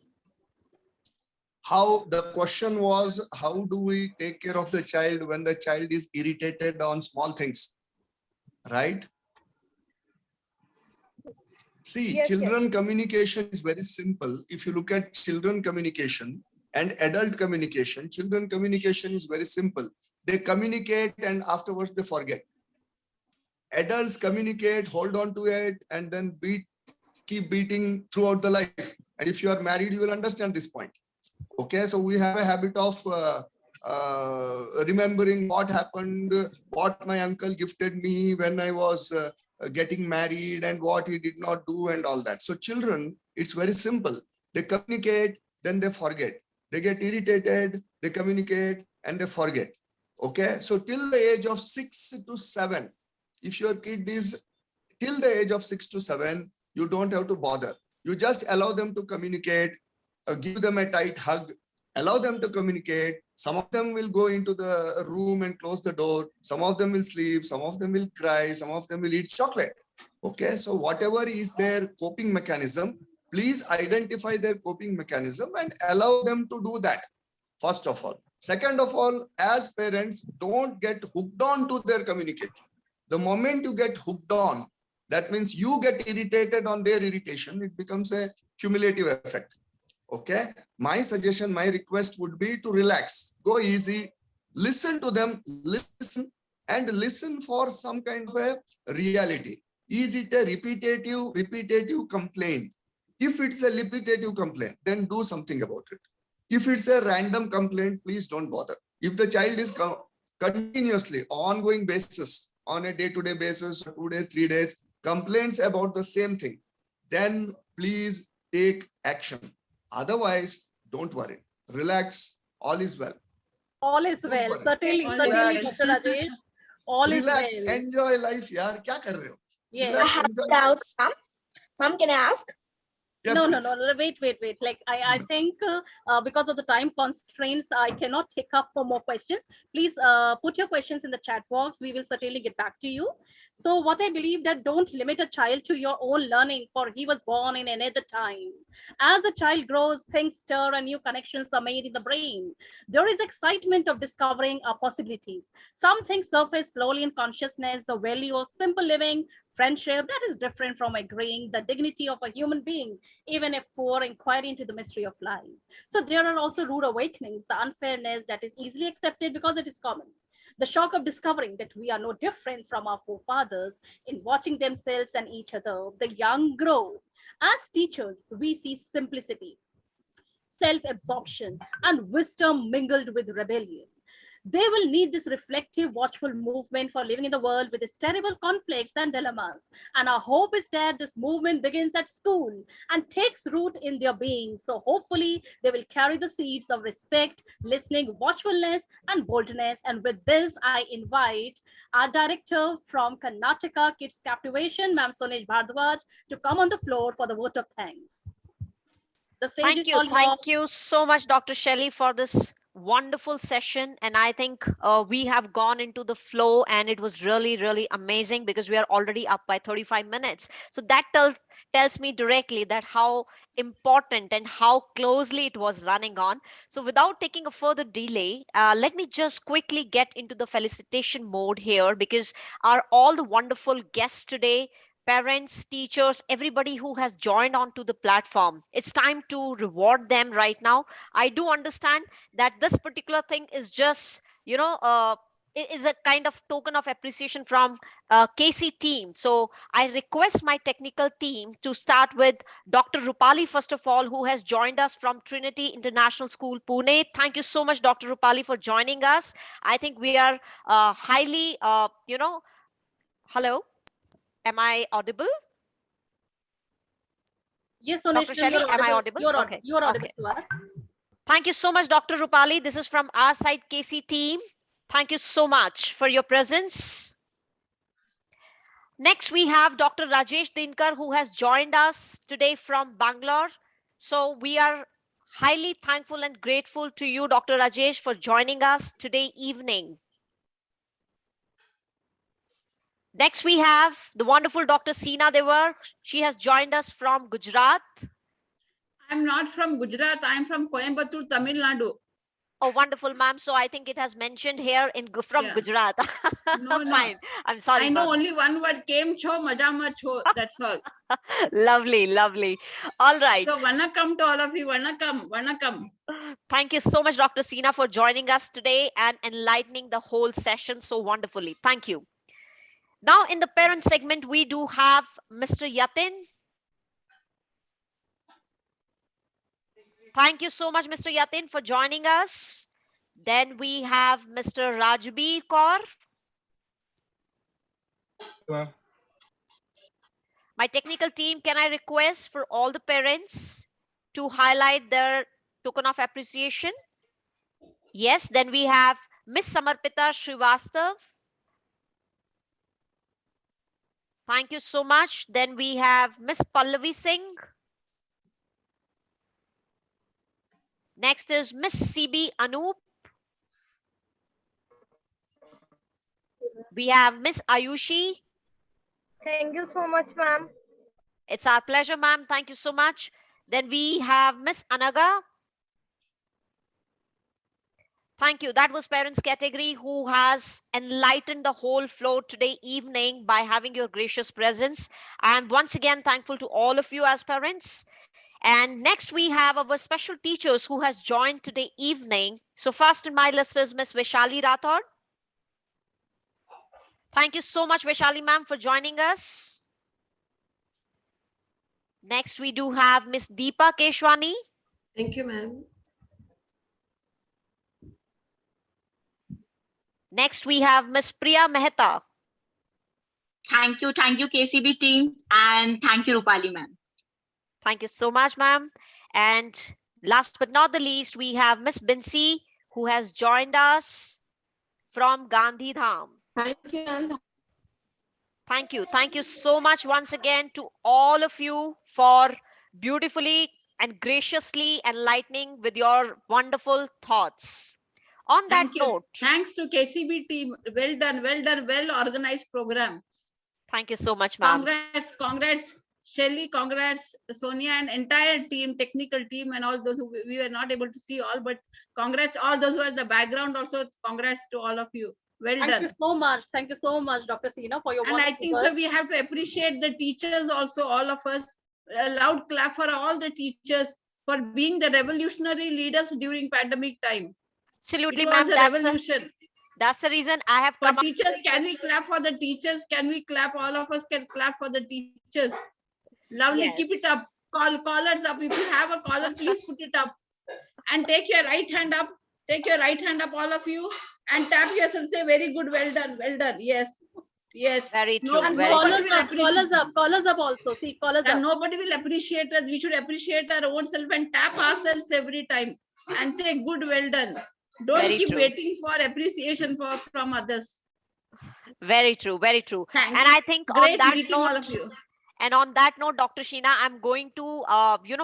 How the question was, how do we take care of the child when the child is irritated on small things, right? See, children communication is very simple. If you look at children communication and adult communication, children communication is very simple. They communicate and afterwards they forget. Adults communicate, hold on to it, and then keep beating throughout the life. And if you are married, you will understand this point. Okay, so we have a habit of remembering what happened, what my uncle gifted me when I was getting married and what he did not do and all that. So children, it's very simple. They communicate, then they forget. They get irritated, they communicate and they forget. Okay, so till the age of 6 to 7, if your kid is till the age of 6 to 7, you don't have to bother. You just allow them to communicate, give them a tight hug, allow them to communicate. Some of them will go into the room and close the door. Some of them will sleep. Some of them will cry. Some of them will eat chocolate. Okay, so whatever is their coping mechanism, please identify their coping mechanism and allow them to do that, first of all. Second of all, as parents, don't get hooked on to their communication. The moment you get hooked on, that means you get irritated on their irritation. It becomes a cumulative effect. Okay, my suggestion, my request would be to relax, go easy, listen to them, listen for some kind of a reality. Is it a repetitive complaint? If it's a repetitive complaint, then do something about it. If it's a random complaint, please don't bother. If the child is continuously, ongoing basis, on a day-to-day basis, 2 days, 3 days, complaints about the same thing, then please take action. Otherwise, don't worry. Relax. All is well. All is well. Certainly, Dr. Rajesh. All is well. Relax. Enjoy life, yaar. Kya kar rahe ho? Yes. Relax, I have a doubt, ma'am. Ma'am, can I ask? Yes, no, please. wait. Like I think because of the time constraints, I cannot take up for more questions. Please put your questions in the chat box. We will certainly get back to you. So what I believe that don't limit a child to your own learning, for he was born in another time. As the child grows, things stir and new connections are made in the brain. There is excitement of discovering possibilities. Some things surface slowly in consciousness, the value of simple living, friendship that is different from agreeing, the dignity of a human being, even if poor, inquiry into the mystery of life. So there are also rude awakenings, the unfairness that is easily accepted because it is common. The shock of discovering that we are no different from our forefathers in watching themselves and each other. The young grow. As teachers, we see simplicity, self-absorption, and wisdom mingled with rebellion. They will need this reflective, watchful movement for living in the world with its terrible conflicts and dilemmas. And our hope is that this movement begins at school and takes root in their being. So hopefully they will carry the seeds of respect, listening, watchfulness, and boldness. And with this, I invite our director from Karnataka Kids Captivation, Ma'am Sonesh Bhardwaj, to come on the floor for the vote of thanks. The stage is all yours. Thank you so much, Dr. Shelley, for this wonderful session, and I think we have gone into the flow, and it was really, really amazing because we are already up by 35 minutes. So that tells me directly that how important and how closely it was running on. So without taking a further delay, let me just quickly get into the felicitation mode here, because all the wonderful guests today, parents, teachers, everybody who has joined onto the platform, it's time to reward them right now. I do understand that this particular thing is just, is a kind of token of appreciation from KC team. So I request my technical team to start with Dr. Rupali, first of all, who has joined us from Trinity International School, Pune. Thank you so much, Dr. Rupali, for joining us. I think we are highly, hello, am I audible? Yes, Dr. Soneshwar, Shelley, am I audible? You're Okay. audible Okay. to us. Thank you so much, Dr. Rupali. This is from our side, KC team. Thank you so much for your presence. Next, we have Dr. Rajesh Dinkar, who has joined us today from Bangalore. So we are highly thankful and grateful to you, Dr. Rajesh, for joining us today evening. Next, we have the wonderful Dr. Seena Devar. She has joined us from Gujarat. I'm not from Gujarat. I'm from Coimbatore, Tamil Nadu. Oh, wonderful, ma'am. So I think it has mentioned here from Gujarat. No, no. Fine. I'm sorry. I know ma'am. only one word, came cho, maja cho. That's all. Lovely, lovely. All right. So, vanakkam to all of you. Vanakkam, vanakkam. Thank you so much, Dr. Seena, for joining us today and enlightening the whole session so wonderfully. Thank you. Now, in the parent segment, we do have Mr. Yatin. Thank you so much, Mr. Yatin, for joining us. Then we have Mr. Rajbir Kaur. My technical team, can I request for all the parents to highlight their token of appreciation? Yes, then we have Miss Samarpita Srivastav. Thank you so much. Then we have Miss Pallavi Singh. Next is Miss CB Anup. We have Miss Ayushi. Thank you so much, ma'am. It's our pleasure, ma'am. Thank you so much. Then we have Miss Anaga. Thank you. That was parents category who has enlightened the whole flow today evening by having your gracious presence. I'm once again thankful to all of you as parents. And next we have our special teachers who has joined today evening. So first in my list is Miss Vaishali Rathod. Thank you so much, Vaishali ma'am, for joining us. Next we do have Miss Deepa Keshwani. Thank you, ma'am. Next we have Miss Priya Mehta. Thank you, KCB team, and thank you, Rupali ma'am. Thank you so much, ma'am. And last but not the least, we have Miss Binsi, who has joined us from Gandhi Dham. Thank you, ma'am. Thank you. Thank you so much once again to all of you for beautifully and graciously enlightening with your wonderful thoughts. On that note, thanks to KCB team. Well done, well organized program. Thank you so much, ma'am. Congrats, Shelly, congrats, Sonia, and entire team, technical team, and all those who we were not able to see all, but congrats all those who are in the background also. Congrats to all of you. Well done. Thank you so much. Thank you so much, Dr. Seena, for your And I think so we have to appreciate the teachers also, all of us. A loud clap for all the teachers for being the revolutionary leaders during pandemic time. Absolutely, it was ma'am. A revolution. That's the reason I have come. For teachers, can we clap for the teachers? Can we clap? All of us can clap for the teachers. Lovely. Yes. Keep it up. Collars up. If you have a collar, please put it up. And take your right hand up. Take your right hand up, all of you, and tap yourself. Say very good. Well done. Well done. Yes. Yes. Very true. No, and collars up also. See, collars and up. Nobody will appreciate us. We should appreciate our own self and tap ourselves every time and say good, well done. Don't very keep true. Waiting for appreciation from others. Very true. Very true. Thanks. And I think Great on that meeting note, all of you. And on that note, Dr. Sheena, I'm going to,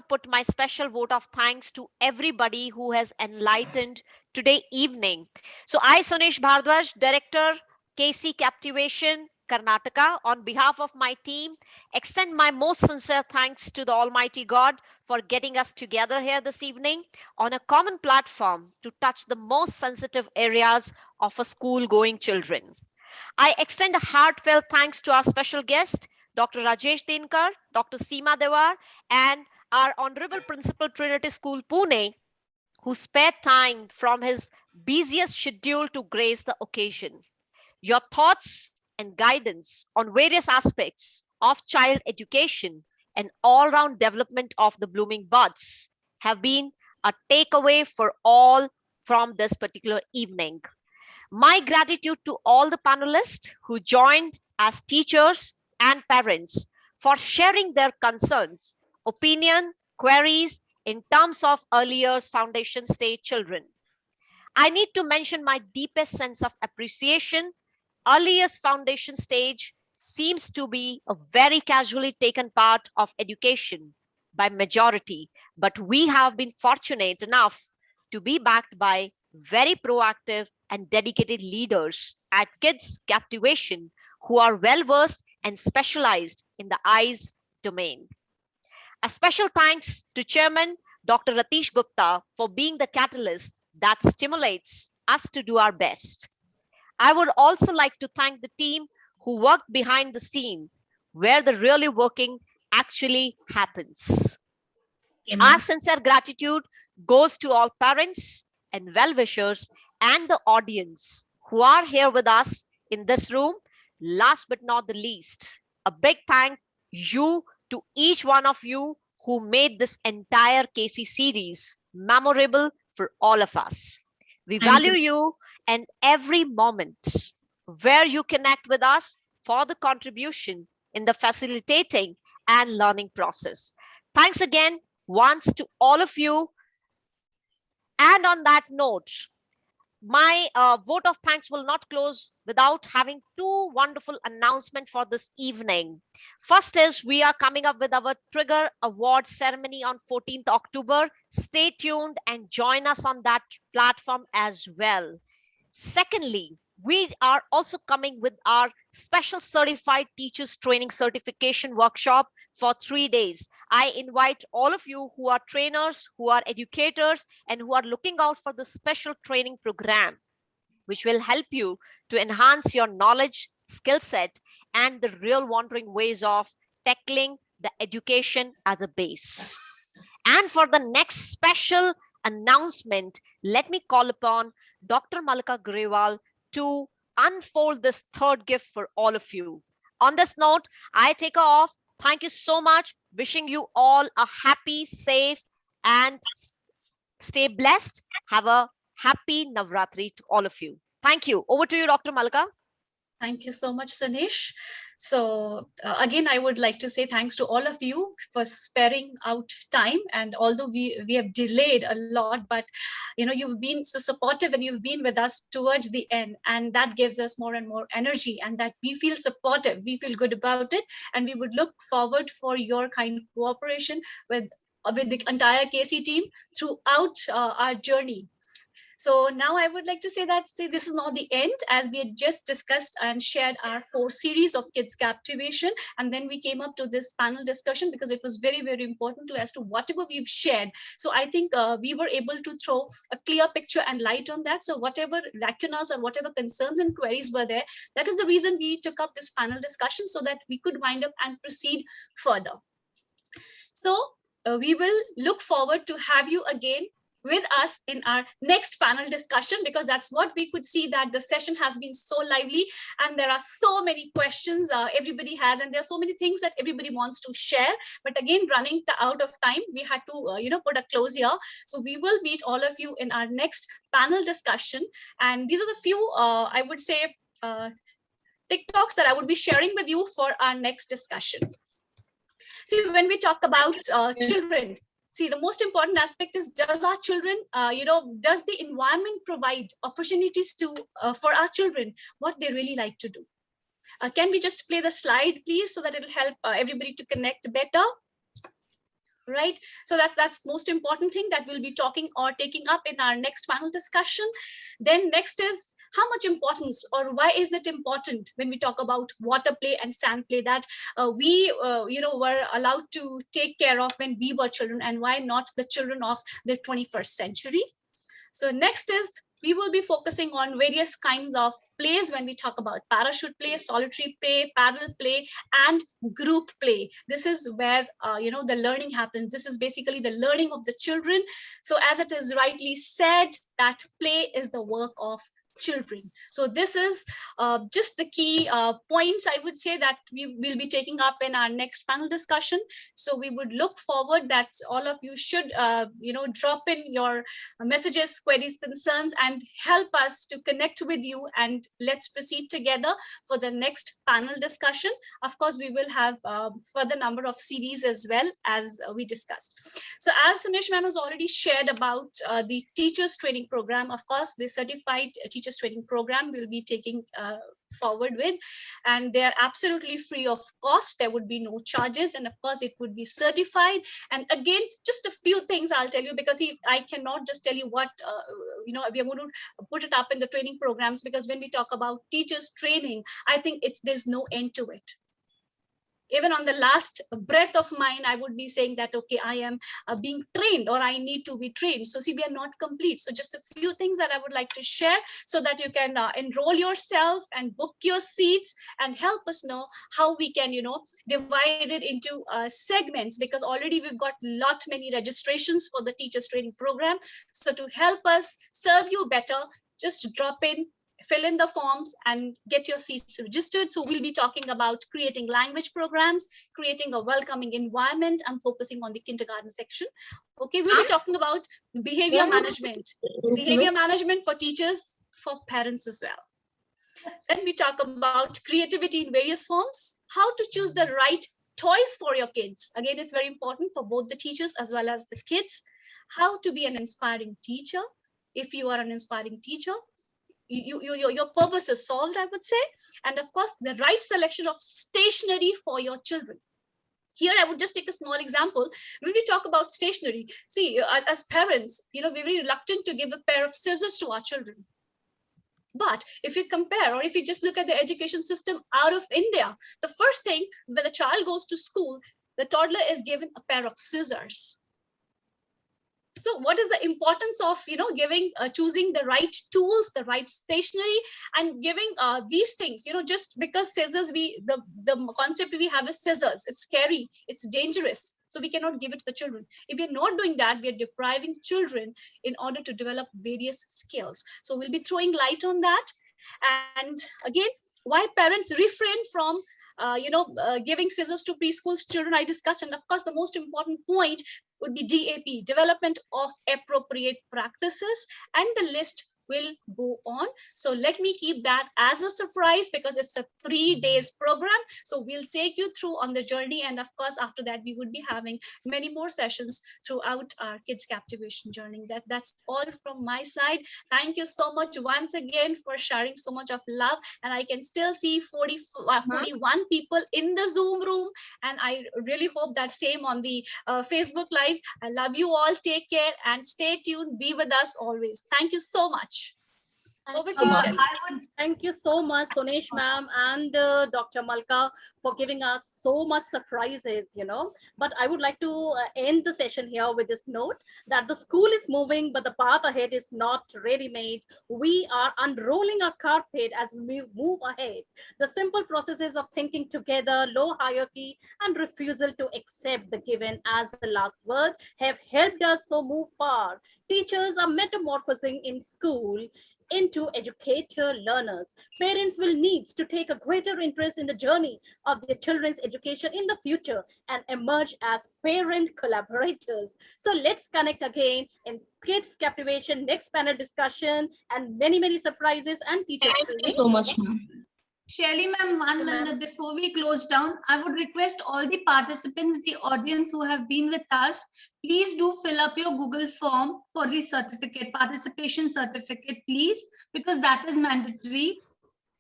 put my special vote of thanks to everybody who has enlightened today evening. So I, Sunish Bhardwaj, Director, KC Captivation, Karnataka, on behalf of my team, extend my most sincere thanks to the Almighty God for getting us together here this evening on a common platform to touch the most sensitive areas of a school-going children. I extend a heartfelt thanks to our special guest, Dr. Rajesh Dinkar, Dr. Seema Dewar, and our Honorable Principal, Trinity School, Pune, who spared time from his busiest schedule to grace the occasion. Your thoughts and guidance on various aspects of child education and all-round development of the blooming buds have been a takeaway for all from this particular evening. My gratitude to all the panelists who joined as teachers and parents for sharing their concerns, opinion, queries in terms of early years foundation stage children. I need to mention my deepest sense of appreciation. Early years foundation stage seems to be a very casually taken part of education by majority, but we have been fortunate enough to be backed by very proactive and dedicated leaders at Kids Captivation who are well versed and specialized in the eyes domain. A special thanks to Chairman Dr. Ratish Gupta for being the catalyst that stimulates us to do our best. I would also like to thank the team who worked behind the scene where the really working actually happens. Our sincere gratitude goes to all parents and well-wishers and the audience who are here with us in this room. Last but not the least, a big thanks you to each one of you who made this entire KC series memorable for all of us. We value you and every moment where you connect with us for the contribution in the facilitating and learning process. Thanks again once to all of you. And on that note, my vote of thanks will not close without having two wonderful announcements for this evening. First is we are coming up with our Trigger Award ceremony on 14th October. Stay tuned and join us on that platform as well. Secondly, we are also coming with our special certified teachers training certification workshop for 3 days. I invite all of you who are trainers, who are educators, and who are looking out for the special training program, which will help you to enhance your knowledge, skill set, and the real wandering ways of tackling the education as a base. And for the next special announcement, let me call upon Dr. Malika Grewal to unfold this third gift for all of you. On this note, I take off. Thank you so much. Wishing you all a happy, safe, and stay blessed. Have a happy Navratri to all of you. Thank you. Over to you, Dr. Malika. Thank you so much, Sunish. So again, I would like to say thanks to all of you for sparing out time. And although we have delayed a lot, but you've been so supportive and you've been with us towards the end, and that gives us more and more energy, and that we feel supportive, we feel good about it, and we would look forward for your kind of cooperation with the entire KC team throughout our journey. So now I would like to say that this is not the end, as we had just discussed and shared our 4 series of Kids Captivation. And then we came up to this panel discussion because it was very, very important to as to whatever we've shared. So I think we were able to throw a clear picture and light on that. So whatever lacunas or whatever concerns and queries were there, that is the reason we took up this panel discussion, so that we could wind up and proceed further. So we will look forward to have you again with us in our next panel discussion, because that's what we could see, that the session has been so lively and there are so many questions everybody has, and there are so many things that everybody wants to share. But again, running out of time, we had to put a close here. So we will meet all of you in our next panel discussion. And these are the few I would say TikToks that I would be sharing with you for our next discussion. See, when we talk about children, see, the most important aspect is, does our children, does the environment provide opportunities to for our children what they really like to do? Can we just play the slide, please, so that it'll help everybody to connect better? Right, so that's most important thing that we'll be talking or taking up in our next panel discussion. Then next is how much importance, or why is it important when we talk about water play and sand play that we were allowed to take care of when we were children, and why not the children of the 21st century? So next is we will be focusing on various kinds of plays when we talk about parachute play, solitary play, paddle play, and group play. This is where the learning happens. This is basically the learning of the children. So as it is rightly said, that play is the work of children. So this is just the key points, I would say, that we will be taking up in our next panel discussion. So we would look forward that all of you should drop in your messages, queries, concerns, and help us to connect with you, and let's proceed together for the next panel discussion. Of course, we will have further number of CDs as well, as we discussed. So as Sunesh ma'am has already shared about the teachers training program, of course, the certified teachers training program will be taking forward with, and they are absolutely free of cost. There would be no charges, and of course it would be certified. And again, just a few things I'll tell you, because I cannot just tell you what we are going to put it up in the training programs, because when we talk about teachers training, I think there's no end to it. Even on the last breath of mine, I would be saying that, okay, I am being trained, or I need to be trained. So see, we are not complete. So just a few things that I would like to share, so that you can enroll yourself and book your seats, and help us know how we can, divide it into segments, because already we've got many registrations for the teachers training program. So to help us serve you better, just drop in, fill in the forms, and get your seats registered. So we'll be talking about creating language programs, creating a welcoming environment. I'm focusing on the kindergarten section. Okay, we'll be talking about behavior management, behavior management for teachers, for parents as well. Then we talk about creativity in various forms, how to choose the right toys for your kids. Again, it's very important for both the teachers as well as the kids. How to be an inspiring teacher, if you are an inspiring teacher. Your purpose is solved, I would say. And of course, the right selection of stationery for your children. Here, I would just take a small example. When we talk about stationery, see, as parents, we're very reluctant to give a pair of scissors to our children. But if you compare, or if you just look at the education system out of India, the first thing when the child goes to school, the toddler is given a pair of scissors. So what is the importance of choosing the right tools, the right stationery, and giving these things? Just because scissors, the concept we have is scissors. It's scary, it's dangerous, so we cannot give it to the children. If we're not doing that, we are depriving children in order to develop various skills. So we'll be throwing light on that. And again, why parents refrain from giving scissors to preschool children, I discussed. And of course, the most important point would be DAP, development of appropriate practices, and the list will go on. So let me keep that as a surprise, because it's a 3 days program. So we'll take you through on the journey. And of course, after that, we would be having many more sessions throughout our kids captivation journey. That's all from my side. Thank you so much once again for sharing so much of love. And I can still see 41 people in the Zoom room. And I really hope that same on the Facebook Live. I love you all. Take care and stay tuned. Be with us always. Thank you so much. Over to you, Shelley. Thank you so much, Sunesh ma'am and Dr. Malka, for giving us so much surprises, But I would like to end the session here with this note that the school is moving, but the path ahead is not ready-made. We are unrolling our carpet as we move ahead. The simple processes of thinking together, low hierarchy, and refusal to accept the given as the last word have helped us so move far. Teachers are metamorphosing in school into educator learners. Parents will need to take a greater interest in the journey of their children's education in the future and emerge as parent collaborators. So let's connect again in Kids Captivation, next panel discussion, and many surprises and teachers. Thank you so much, ma'am. Shelly ma'am, 1 minute before we close down, I would request all the participants, the audience who have been with us, please do fill up your Google form for the certificate, participation certificate, please, because that is mandatory.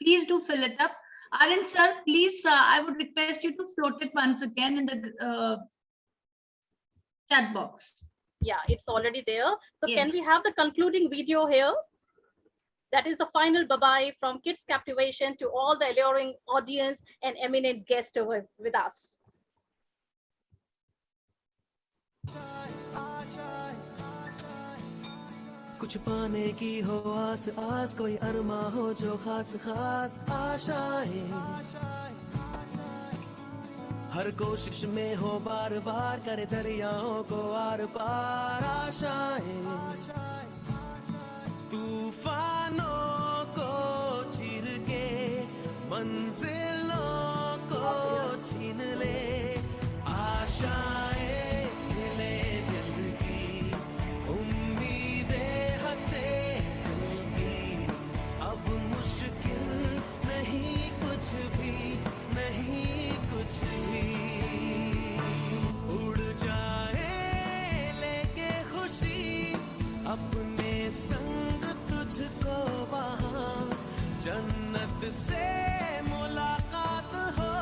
Please do fill it up. Arun sir, please, I would request you to float it once again in the chat box. Yeah, it's already there. So can we Yes. have the concluding video here? That is the final bye-bye from Kids Captivation to all the alluring audience and eminent guests over with us. कुछ पाने की हो आस आस, कोई अरमा हो जो खास खास आशाएं, हर कोशिश में हो बार बार, करे दरियाओं को आर पार आशाएं, तूफानों को चीर के मंजिलों को छीन ले, आशाएं हिले दिल की, उम्मीदें हंसे दिल की, अब मुश्किल नहीं कुछ भी, नहीं कुछ भी, उड़ जाए लेके खुशी अपने संग तुझको वहाँ, जन्नत से मुलाकात हो,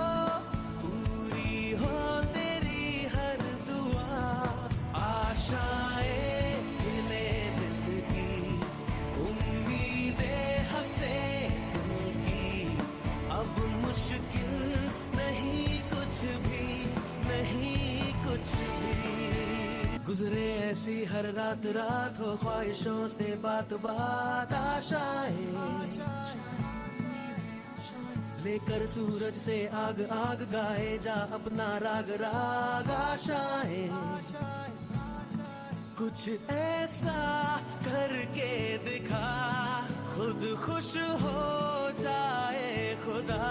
पूरी हो तेरी हर दुआ, आशाएं हिले दिल की, उम्मीदें हंसे दिल की, अब मुश्किल नहीं कुछ भी, नहीं कुछ भी, गुजरे ऐसी हर रात रात, हो ख्वाहिशों से बात बात, आशाएं लेकर सूरज से आग आग, गाए जा अपना राग राग, आशाएं कुछ ऐसा करके दिखा, खुद खुश हो जाए खुदा,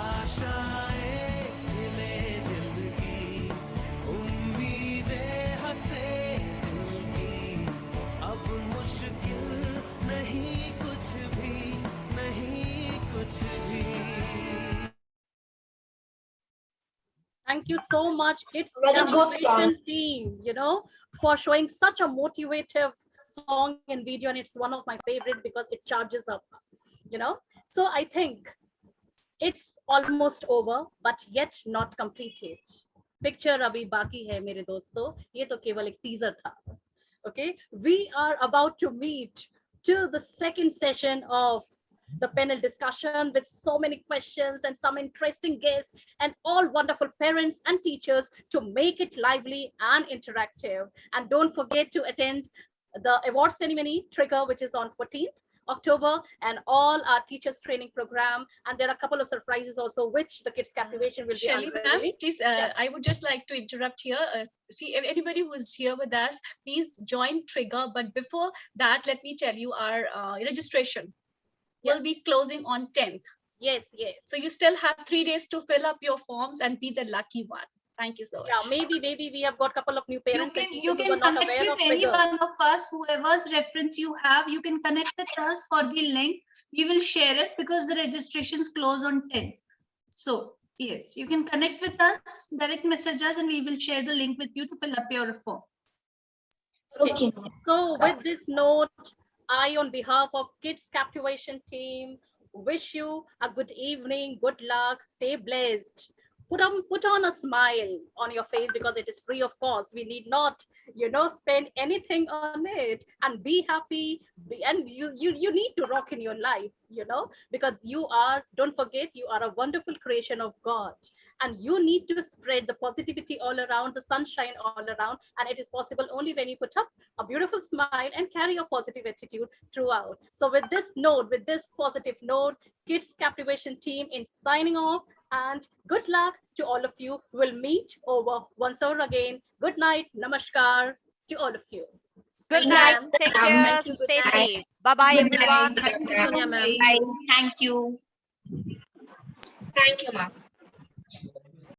आशाएं हिले दिल की, उम्मीदें हंसे दिल की, अब मुश्किल नहीं कुछ भी, नहीं कुछ भी। Thank you so much, Kids Very good Captivation song. team, for showing such a motivative song and video. And it's one of my favorite because it charges up, So I think it's almost over, but yet not completed. Picture abhi baki hai, mere dosto. Ye to keval ek teaser tha. Okay, we are about to meet to the second session of the panel discussion with so many questions and some interesting guests and all wonderful parents and teachers to make it lively and interactive. And don't forget to attend the award ceremony trigger, which is on 14th October, and all our teachers training program. And there are a couple of surprises also, which the Kids Captivation will be Shelly, ma'am, unveiling. please, I would just like to interrupt here. See, if anybody who is here with us, please join Trigger. But before that, let me tell you our registration will be closing on 10th. Yes, yes. So you still have 3 days to fill up your forms and be the lucky one. Thank you so much. Yeah, maybe we have got a couple of new parents and You teachers who are can not connect aware with of any Trigger. one of us, whoever's reference you have, you can connect with us for the link. We will share it because the registrations close on 10th. So yes, you can connect with us, direct message us, and we will share the link with you to fill up your form. Okay. So with this note, I, on behalf of Kids Captivation team, wish you a good evening, good luck, stay blessed. Put on a smile on your face because it is free of cost. We need not, spend anything on it, and be happy. And you need to rock in your life, because don't forget, you are a wonderful creation of God, and you need to spread the positivity all around, the sunshine all around. And it is possible only when you put up a beautiful smile and carry a positive attitude throughout. So with this note, with this positive note, Kids Captivation team in signing off, and good luck to all of you. We'll meet once over again. Good night. Namaskar to all of you. Good night. Take care. Stay safe. Bye-bye, everyone. Thank you, Sonia ma'am. Thank you. Thank you, ma'am.